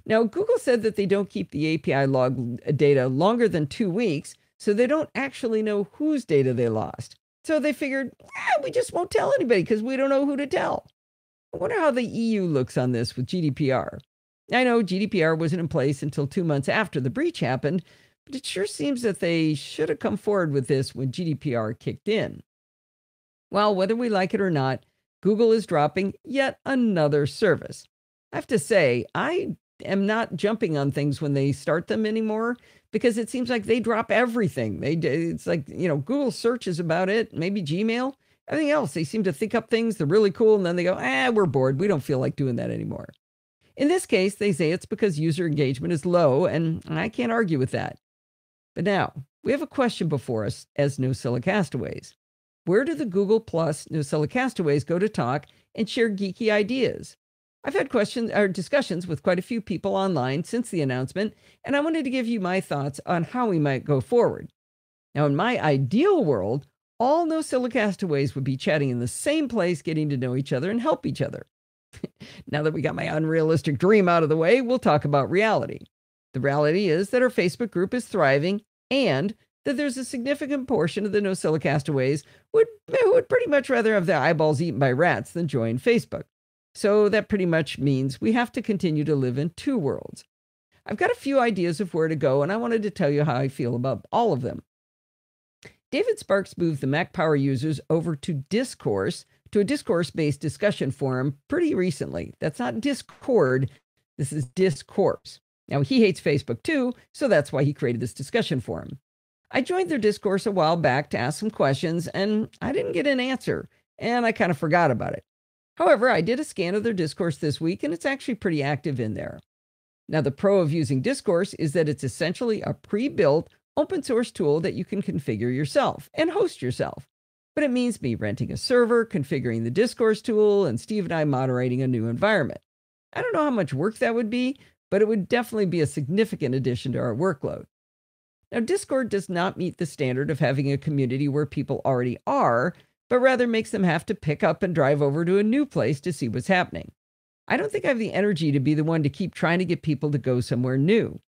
Now, Google said that they don't keep the API log data longer than 2 weeks, so they don't actually know whose data they lost. So they figured, we just won't tell anybody because we don't know who to tell. I wonder how the EU looks on this with GDPR. I know GDPR wasn't in place until 2 months after the breach happened, but it sure seems that they should have come forward with this when GDPR kicked in. Well, whether we like it or not, Google is dropping yet another service. I have to say, I am not jumping on things when they start them anymore because it seems like they drop everything. It's like, Google search is about it, maybe Gmail. Everything else, they seem to think up things, they're really cool, and then they go, we're bored. We don't feel like doing that anymore. In this case, they say it's because user engagement is low, and I can't argue with that. But now, we have a question before us as NosillaCastaways. Where do the Google Plus NosillaCastaways go to talk and share geeky ideas? I've had discussions with quite a few people online since the announcement, and I wanted to give you my thoughts on how we might go forward. Now, in my ideal world, all NosillaCastaways would be chatting in the same place, getting to know each other and help each other. Now that we got my unrealistic dream out of the way, we'll talk about reality. The reality is that our Facebook group is thriving and that there's a significant portion of the NosillaCastaways would pretty much rather have their eyeballs eaten by rats than join Facebook. So that pretty much means we have to continue to live in two worlds. I've got a few ideas of where to go, and I wanted to tell you how I feel about all of them. David Sparks moved the Mac Power users over to Discourse, to a discourse-based discussion forum pretty recently. That's not Discord, this is Discourse. Now, he hates Facebook too, so that's why he created this discussion forum. I joined their Discourse a while back to ask some questions, and I didn't get an answer, and I kind of forgot about it. However, I did a scan of their Discourse this week, and it's actually pretty active in there. Now, the pro of using Discourse is that it's essentially a pre-built open source tool that you can configure yourself and host yourself. But it means me renting a server, configuring the Discourse tool, and Steve and I moderating a new environment. I don't know how much work that would be, but it would definitely be a significant addition to our workload. Now, Discord does not meet the standard of having a community where people already are, but rather makes them have to pick up and drive over to a new place to see what's happening. I don't think I have the energy to be the one to keep trying to get people to go somewhere new.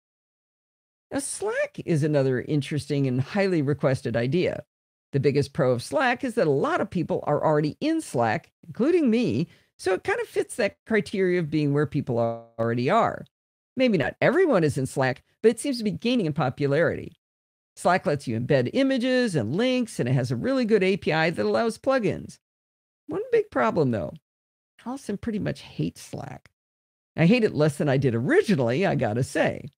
Now, Slack is another interesting and highly requested idea. The biggest pro of Slack is that a lot of people are already in Slack, including me, so it kind of fits that criteria of being where people already are. Maybe not everyone is in Slack, but it seems to be gaining in popularity. Slack lets you embed images and links, and it has a really good API that allows plugins. One big problem, though. Allison pretty much hates Slack. I hate it less than I did originally, I gotta say.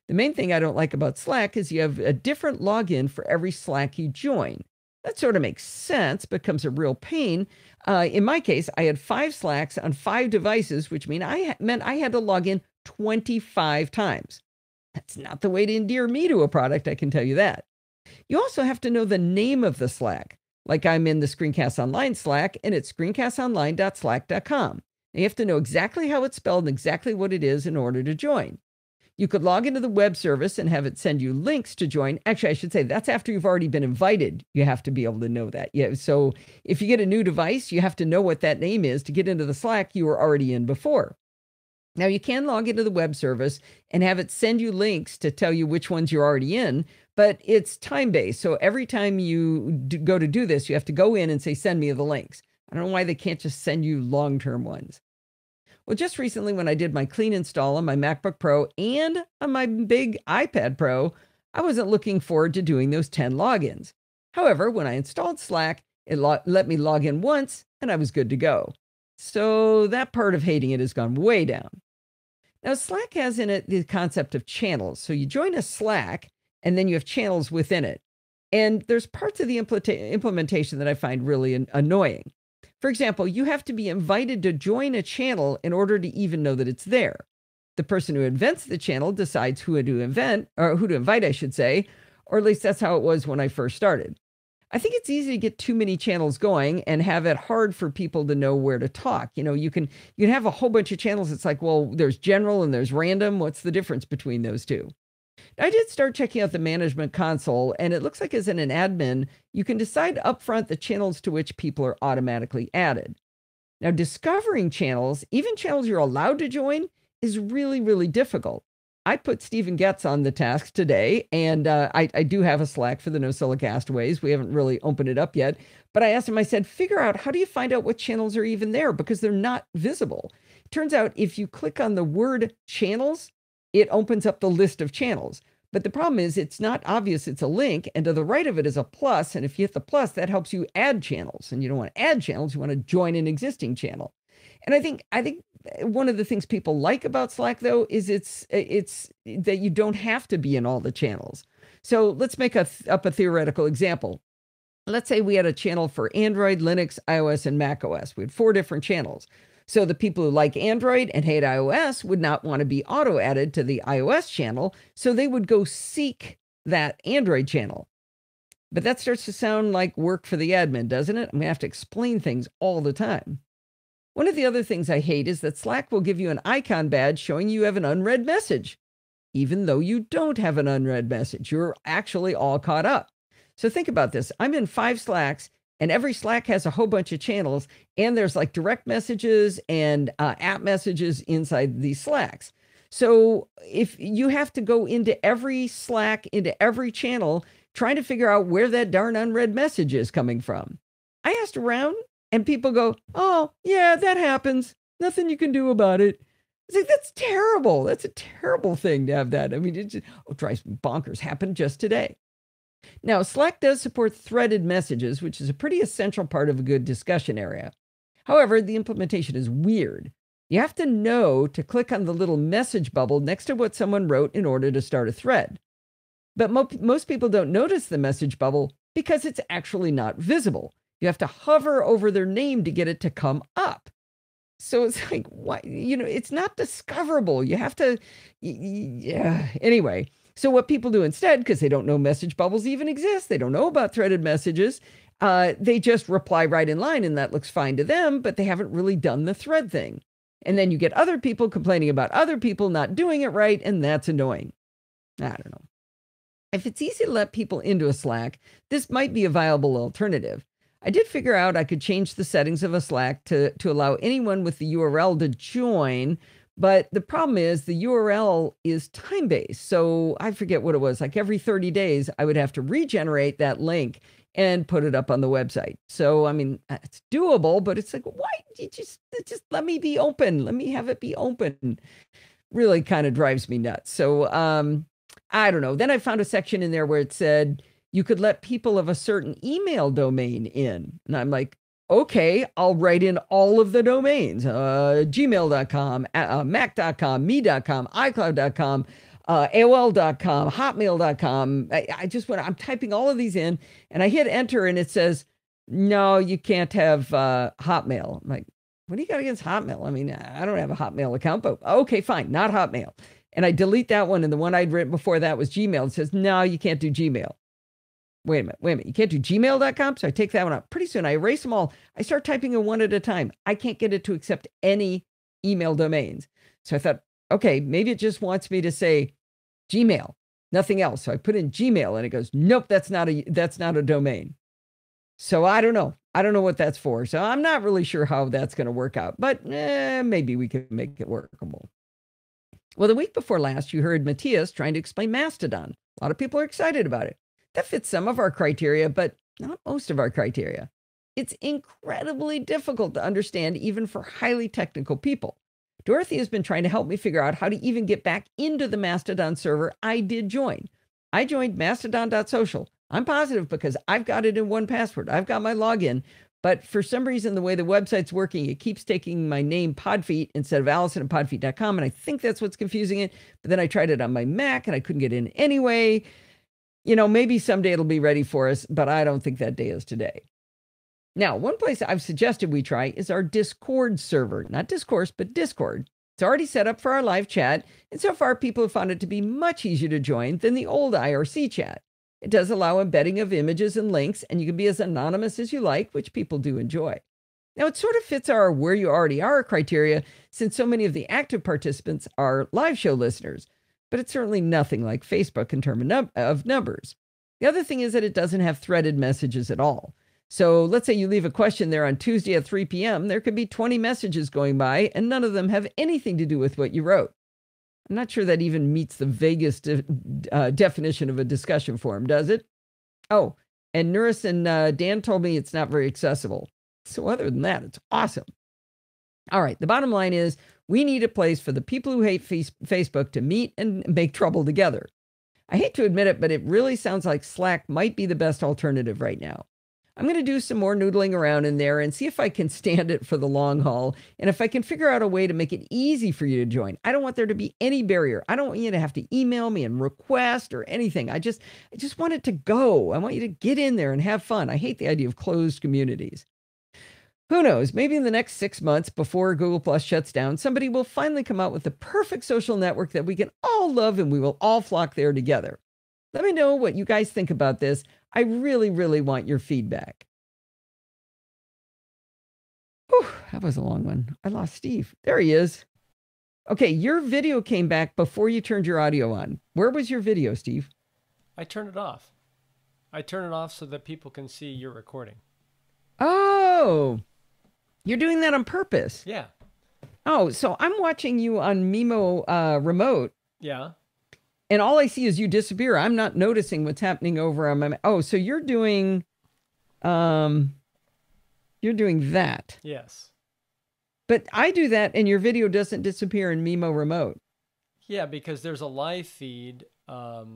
The main thing I don't like about Slack is you have a different login for every Slack you join. That sort of makes sense, becomes a real pain. In my case, I had 5 Slacks on 5 devices, which meant I had to log in 25 times. That's not the way to endear me to a product, I can tell you that. You also have to know the name of the Slack. Like I'm in the Screencast Online Slack, and it's screencastonline.slack.com. You have to know exactly how it's spelled and exactly what it is in order to join. You could log into the web service and have it send you links to join. Actually, I should say that's after you've already been invited. You have to be able to know that. Yeah, so if you get a new device, you have to know what that name is to get into the Slack you were already in before. Now, you can log into the web service and have it send you links to tell you which ones you're already in, but it's time-based. So every time you go to do this, you have to go in and say, send me the links. I don't know why they can't just send you long-term ones. Well, just recently when I did my clean install on my MacBook Pro and on my big iPad Pro, I wasn't looking forward to doing those 10 logins. However, when I installed Slack, it let me log in once and I was good to go. So that part of hating it has gone way down. Now, Slack has in it the concept of channels. So you join a Slack and then you have channels within it. And there's parts of the implementation that I find really annoying. For example, you have to be invited to join a channel in order to even know that it's there. The person who invents the channel decides who to invite, I should say, or at least that's how it was when I first started. I think it's easy to get too many channels going and have it hard for people to know where to talk. You can have a whole bunch of channels. It's like, well, there's general and there's random. What's the difference between those two? I did start checking out the management console, and it looks like as an admin, you can decide upfront the channels to which people are automatically added. Now, discovering channels, even channels you're allowed to join, is really, really difficult. I put Stephen Getz on the task today, and I do have a Slack for the NosillaCast. We haven't really opened it up yet, but I asked him, I said, figure out, how do you find out what channels are even there? Because they're not visible. It turns out if you click on the word channels, it opens up the list of channels. But the problem is it's not obvious it's a link, and to the right of it is a plus, and if you hit the plus, that helps you add channels, and you don't want to add channels, you want to join an existing channel. And I think one of the things people like about Slack, though, is it's that you don't have to be in all the channels. So let's make up a theoretical example. Let's say we had a channel for Android, Linux, iOS, and macOS. We had 4 different channels. So the people who like Android and hate iOS would not want to be auto-added to the iOS channel, so they would go seek that Android channel. But that starts to sound like work for the admin, doesn't it? I'm going to have to explain things all the time. One of the other things I hate is that Slack will give you an icon badge showing you have an unread message. Even though you don't have an unread message, you're actually all caught up. So think about this. I'm in 5 Slacks, and every Slack has a whole bunch of channels, and there's like direct messages and app messages inside these Slacks. So if you have to go into every Slack, into every channel, trying to figure out where that darn unread message is coming from. I asked around, and people go, oh, yeah, that happens. Nothing you can do about it. It's like, that's terrible. That's a terrible thing to have that. I mean, it just drives me bonkers. Happened just today. Now, Slack does support threaded messages, which is a pretty essential part of a good discussion area. However, the implementation is weird. You have to know to click on the little message bubble next to what someone wrote in order to start a thread. But most people don't notice the message bubble because it's actually not visible. You have to hover over their name to get it to come up. So it's like, what? It's not discoverable. You have to, yeah. Anyway, so what people do instead, because they don't know message bubbles even exist, they don't know about threaded messages, they just reply right in line, and that looks fine to them, but they haven't really done the thread thing. And then you get other people complaining about other people not doing it right, and that's annoying. I don't know. If it's easy to let people into a Slack, this might be a viable alternative. I did figure out I could change the settings of a Slack to allow anyone with the URL to join, but the problem is the URL is time-based. So I forget what it was, like every 30 days, I would have to regenerate that link and put it up on the website. So, I mean, it's doable, but it's like, why? You just let me be open. Let me have it be open. Really kind of drives me nuts. So, I don't know. Then I found a section in there where it said you could let people of a certain email domain in. And I'm like, okay, I'll write in all of the domains, gmail.com, mac.com, me.com, icloud.com, AOL.com, hotmail.com. I'm typing all of these in, and I hit enter, and it says, no, you can't have Hotmail. I'm like, what do you got against Hotmail? I mean, I don't have a Hotmail account, but okay, fine, not Hotmail. And I delete that one, and the one I'd written before that was Gmail. It says, no, you can't do Gmail. Wait a minute. You can't do gmail.com? So I take that one out. Pretty soon I erase them all. I start typing in one at a time. I can't get it to accept any email domains. So I thought, okay, maybe it just wants me to say Gmail, nothing else. So I put in Gmail, and it goes, nope, that's not a domain. So I don't know. I don't know what that's for. So I'm not really sure how that's going to work out, but maybe we can make it workable. Well, the week before last, you heard Matthias trying to explain Mastodon. A lot of people are excited about it. That fits some of our criteria, but not most of our criteria. It's incredibly difficult to understand even for highly technical people. Dorothy has been trying to help me figure out how to even get back into the Mastodon server I did join. I joined mastodon.social. I'm positive because I've got it in 1Password. I've got my login, but for some reason, the way the website's working, it keeps taking my name Podfeet instead of Allison at podfeet.com, and I think that's what's confusing it. But then I tried it on my Mac, and I couldn't get in anyway. You know, maybe someday it'll be ready for us, but I don't think that day is today. Now, one place I've suggested we try is our Discord server. Not Discourse, but Discord. It's already set up for our live chat, and so far people have found it to be much easier to join than the old IRC chat. It does allow embedding of images and links, and you can be as anonymous as you like, which people do enjoy. Now, it sort of fits our where you already are criteria, since so many of the active participants are live show listeners, but it's certainly nothing like Facebook in terms of numbers. The other thing is that it doesn't have threaded messages at all. So let's say you leave a question there on Tuesday at 3 p.m. There could be 20 messages going by, and none of them have anything to do with what you wrote. I'm not sure that even meets the vaguest definition of a discussion forum, does it? Oh, and Nuris and Dan told me it's not very accessible. So other than that, it's awesome. All right, the bottom line is we need a place for the people who hate Facebook to meet and make trouble together. I hate to admit it, but it really sounds like Slack might be the best alternative right now. I'm going to do some more noodling around in there and see if I can stand it for the long haul, and if I can figure out a way to make it easy for you to join. I don't want there to be any barrier. I don't want you to have to email me and request or anything. I just want it to go. I want you to get in there and have fun. I hate the idea of closed communities. Who knows? Maybe in the next 6 months before Google Plus shuts down, somebody will finally come out with the perfect social network that we can all love, and we will all flock there together. Let me know what you guys think about this. I really, really want your feedback. Whew, that was a long one. I lost Steve. There he is. Okay, your video came back before you turned your audio on. Where was your video, Steve? I turned it off. I turn it off so that people can see your recording. Oh, you're doing that on purpose. Yeah. Oh, so I'm watching you on Mimo remote. Yeah. And all I see is you disappear. I'm not noticing what's happening over on my... Oh, so you're doing that. Yes. But I do that and your video doesn't disappear in Mimo remote. Yeah, because there's a live feed. Okay,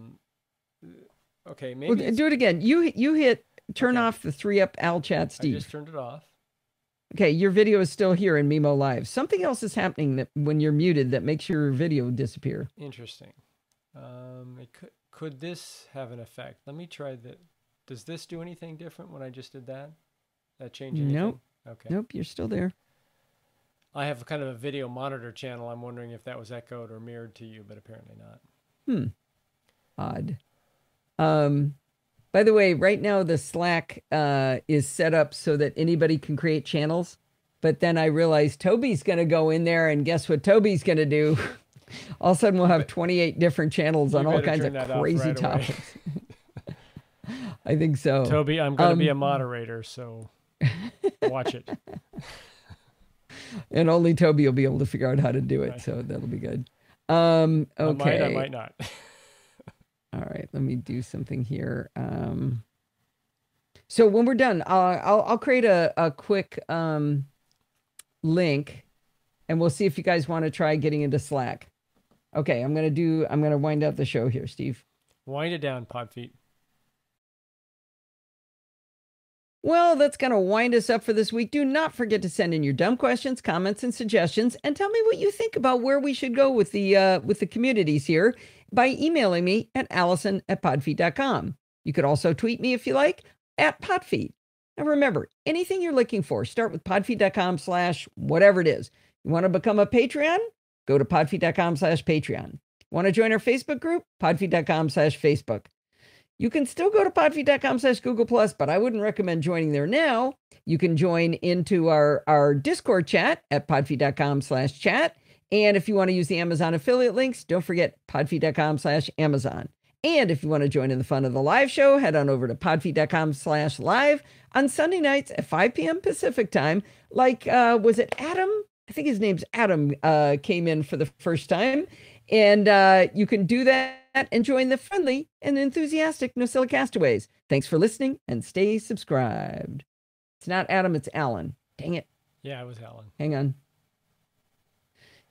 maybe... Well, do it again. You hit turn off the 3-up Al chat, Steve. I just turned it off. Okay, your video is still here in Mimo Live. Something else is happening that when you're muted that makes your video disappear. Interesting. Could this have an effect? Let me try that. Does this do anything different when I just did that? That change anything? Nope. Okay. Nope, you're still there. I have kind of a video monitor channel. I'm wondering if that was echoed or mirrored to you, but apparently not. Odd. By the way, right now the Slack is set up so that anybody can create channels. But then I realized Toby's going to go in there, and guess what Toby's going to do? All of a sudden we'll have 28 different channels on all kinds of crazy topics. I think so. Toby, I'm going to be a moderator, so watch it. And only Toby will be able to figure out how to do it, so that'll be good. Okay. I might not. All right, let me do something here. So when we're done, I'll create a quick link, and we'll see if you guys want to try getting into Slack. Okay, I'm gonna wind up the show here, Steve. Wind it down, Podfeet. Well, that's going to wind us up for this week. Do not forget to send in your dumb questions, comments, and suggestions, and tell me what you think about where we should go with the communities here by emailing me at allison@podfeet.com. You could also tweet me if you like at Podfeet. Now remember, anything you're looking for, start with podfeet.com/whatever it is. You want to become a Patreon? Go to podfeet.com/Patreon. Want to join our Facebook group? Podfeet.com/Facebook. You can still go to podfeet.com/Google+, but I wouldn't recommend joining there now. You can join into our Discord chat at podfeet.com/chat. And if you want to use the Amazon affiliate links, don't forget podfeet.com/Amazon. And if you want to join in the fun of the live show, head on over to podfeet.com/live on Sunday nights at 5 p.m. Pacific time. Like, was it Adam? I think his name's Adam, came in for the first time. And you can do that and join the friendly and enthusiastic Nosilla Castaways. Thanks for listening and stay subscribed. It's not Adam, it's Alan. Dang it. Yeah, it was Alan. Hang on.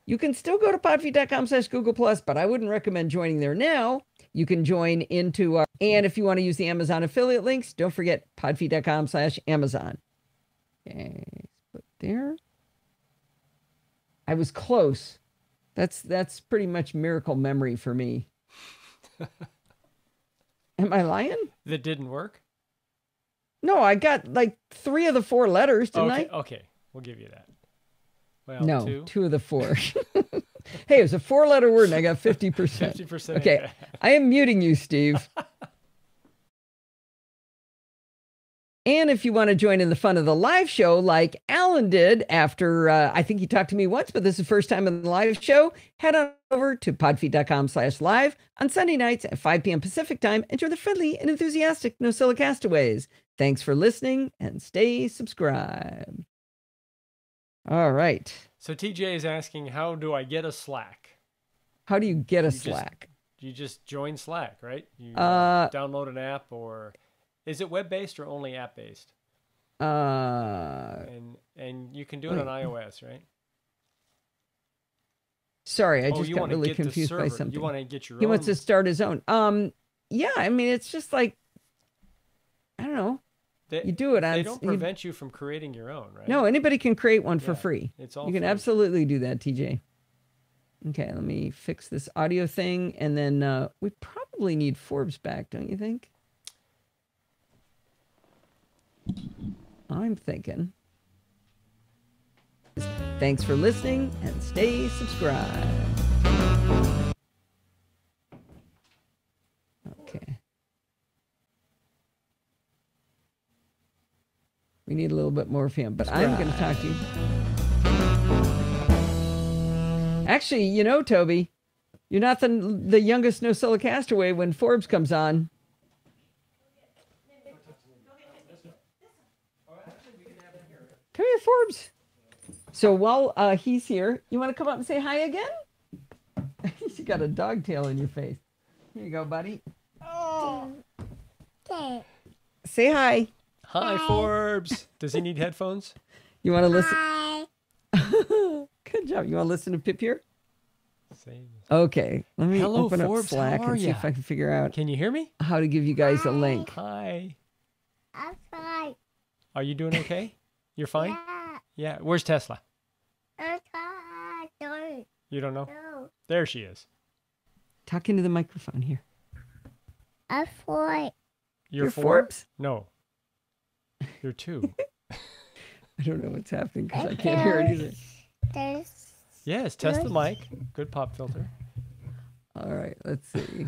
You can still go to podfeed.com/Google+, but I wouldn't recommend joining there now. You can join into our, and if you want to use the Amazon affiliate links, don't forget podfeed.com/Amazon. Okay, put there. I was close. That's pretty much miracle memory for me. Am I lying? That didn't work? No, I got like 3 of the 4 letters, didn't I? Okay, we'll give you that. Well, no, 2 of the 4. Hey, it was a 4-letter word and I got 50%. 50%. Okay, I am muting you, Steve. And if you want to join in the fun of the live show like Alan did after, I think he talked to me once, but this is the first time in the live show, head on over to podfeed.com/live on Sunday nights at 5 p.m. Pacific time and join the friendly and enthusiastic Nosilla Castaways. Thanks for listening and stay subscribed. All right. So TJ is asking, how do I get a Slack? How do you get a Slack? You just join Slack, right? You download an app, or is it web-based or only app-based? And you can do it on iOS, right? Sorry, I just got really confused by something. You want to get your own? He wants to start his own. Yeah, I mean, it's just like, I don't know. You do it on. They don't prevent you from creating your own, right? No, anybody can create one for free. It's all you can free. Absolutely do that, TJ. Okay, let me fix this audio thing, and then we probably need Forbes back, don't you think? I'm thinking. Thanks for listening, and stay subscribed. Okay. We need a little bit more of him, but I'm going to talk to you. Actually, you know, Toby, you're not the youngest Nosilla Castaway when Forbes comes on. Come here, Forbes. So while he's here, you want to come up and say hi again? You got a dog tail in your face. Here you go, buddy. Oh. Okay. Say hi. Hi, Forbes. Does he need headphones? You want to listen? Hi. Good job. You want to listen to Pip here? Same. Okay. Let me open Forbes. up Slack and see if I can figure out. Can you hear me? How to give you guys a link. Hi. I'm fine. Are you doing okay? You're fine? Yeah. Where's Tesla? I'm fine. You don't know? No. There she is. Talk into the microphone here. I'm 4. You're 4? Forbes? No. You're 2. I don't know what's happening because I can't hear it either. Yes, test the mic. Good pop filter. All right, let's see.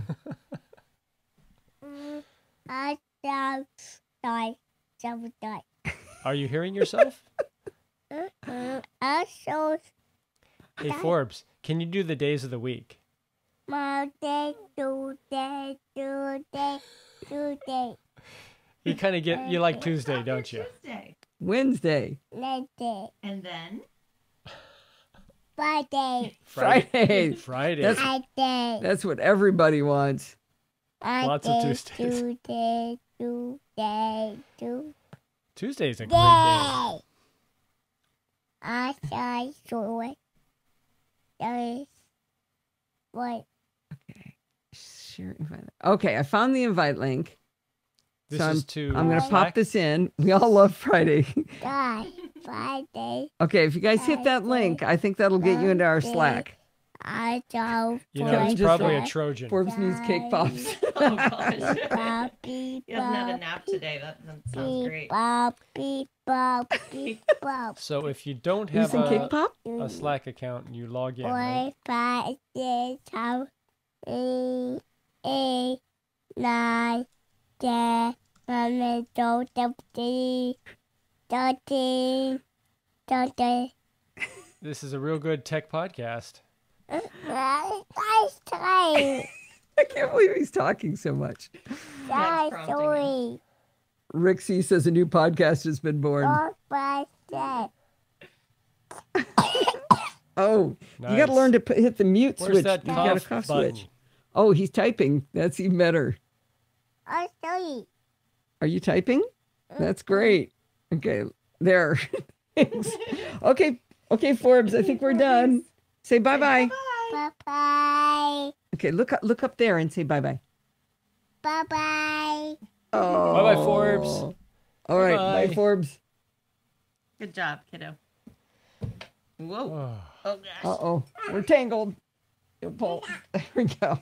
Are you hearing yourself? Hey, Forbes, can you do the days of the week? Monday, Tuesday, Tuesday. You kind of get, you like Tuesday, don't you? Tuesday. Wednesday. Wednesday. And then? Friday. Friday. Friday. Friday. That's what everybody wants. Lots of Tuesdays. Tuesday's a great day. I saw what? Okay. Sure. Okay, I found the invite link. This is to I'm going to Slack? pop this in. We all love Friday. Friday. Okay, if you guys hit that link, I think that'll get you into our Slack. I don't. You know, it's probably a Trojan. Forbes needs cake pops. Oh, gosh. He doesn't have a nap today. That sounds great. So if you don't have Using cake pop? a Slack account, you log in, right? 9, 10, 11, 12, 13. This is a real good tech podcast. I can't believe he's talking so much. sorry. Rixie says a new podcast has been born. Oh, Nice. you got to learn to hit the mute Where's switch. that You got a cough cough button? switch. Oh, he's typing. That's even better. Oh, sorry. Are you typing? That's great. Okay, there. Thanks. Okay, Forbes. I think we're done. Say bye-bye. Bye-bye. Okay, look up there and say bye-bye. Bye-bye. Oh. Bye-bye, Forbes. All right, Bye-bye. bye, Forbes. Good job, kiddo. Whoa. Oh, gosh. Uh-oh, we're tangled. You pull. There we go.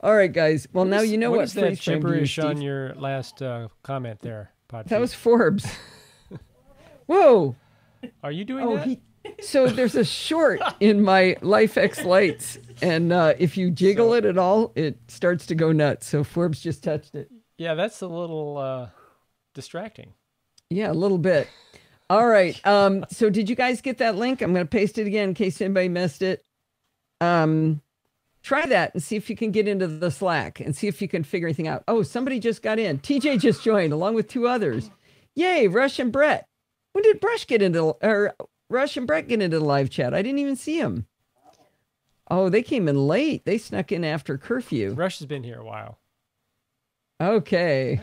All right, guys. Well, now you know what is that freeze frame to use, gibberish on Steve. your last comment there, Podfeet? That was Forbes. Whoa. Are you doing Oh, that? so there's a short in my Life X lights, and if you jiggle it at all, it starts to go nuts. So Forbes just touched it. Yeah, that's a little distracting. Yeah, a little bit. All right. So did you guys get that link? I'm going to paste it again in case anybody missed it. Try that and see if you can get into the Slack and see if you can figure anything out. Oh, somebody just got in. TJ just joined along with 2 others. Yay, Rush and Brett. When did Rush and Brett get into the live chat? I didn't even see them. Oh, they came in late. They snuck in after curfew. Rush has been here a while. Okay.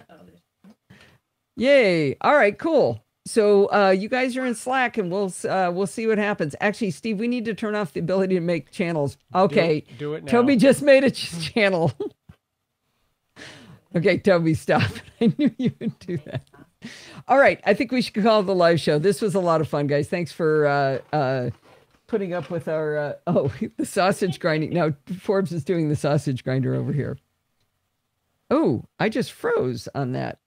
Yay. All right, cool. So you guys are in Slack, and we'll see what happens. Actually, Steve, we need to turn off the ability to make channels. Okay. Do it now. Toby just made a channel. Okay, Toby, stop. I knew you would do that. All right. I think we should call it the live show. This was a lot of fun, guys. Thanks for putting up with our, the sausage grinding. Now, Forbes is doing the sausage grinder over here. Oh, I just froze on that.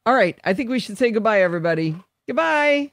All right. I think we should say goodbye, everybody. Goodbye.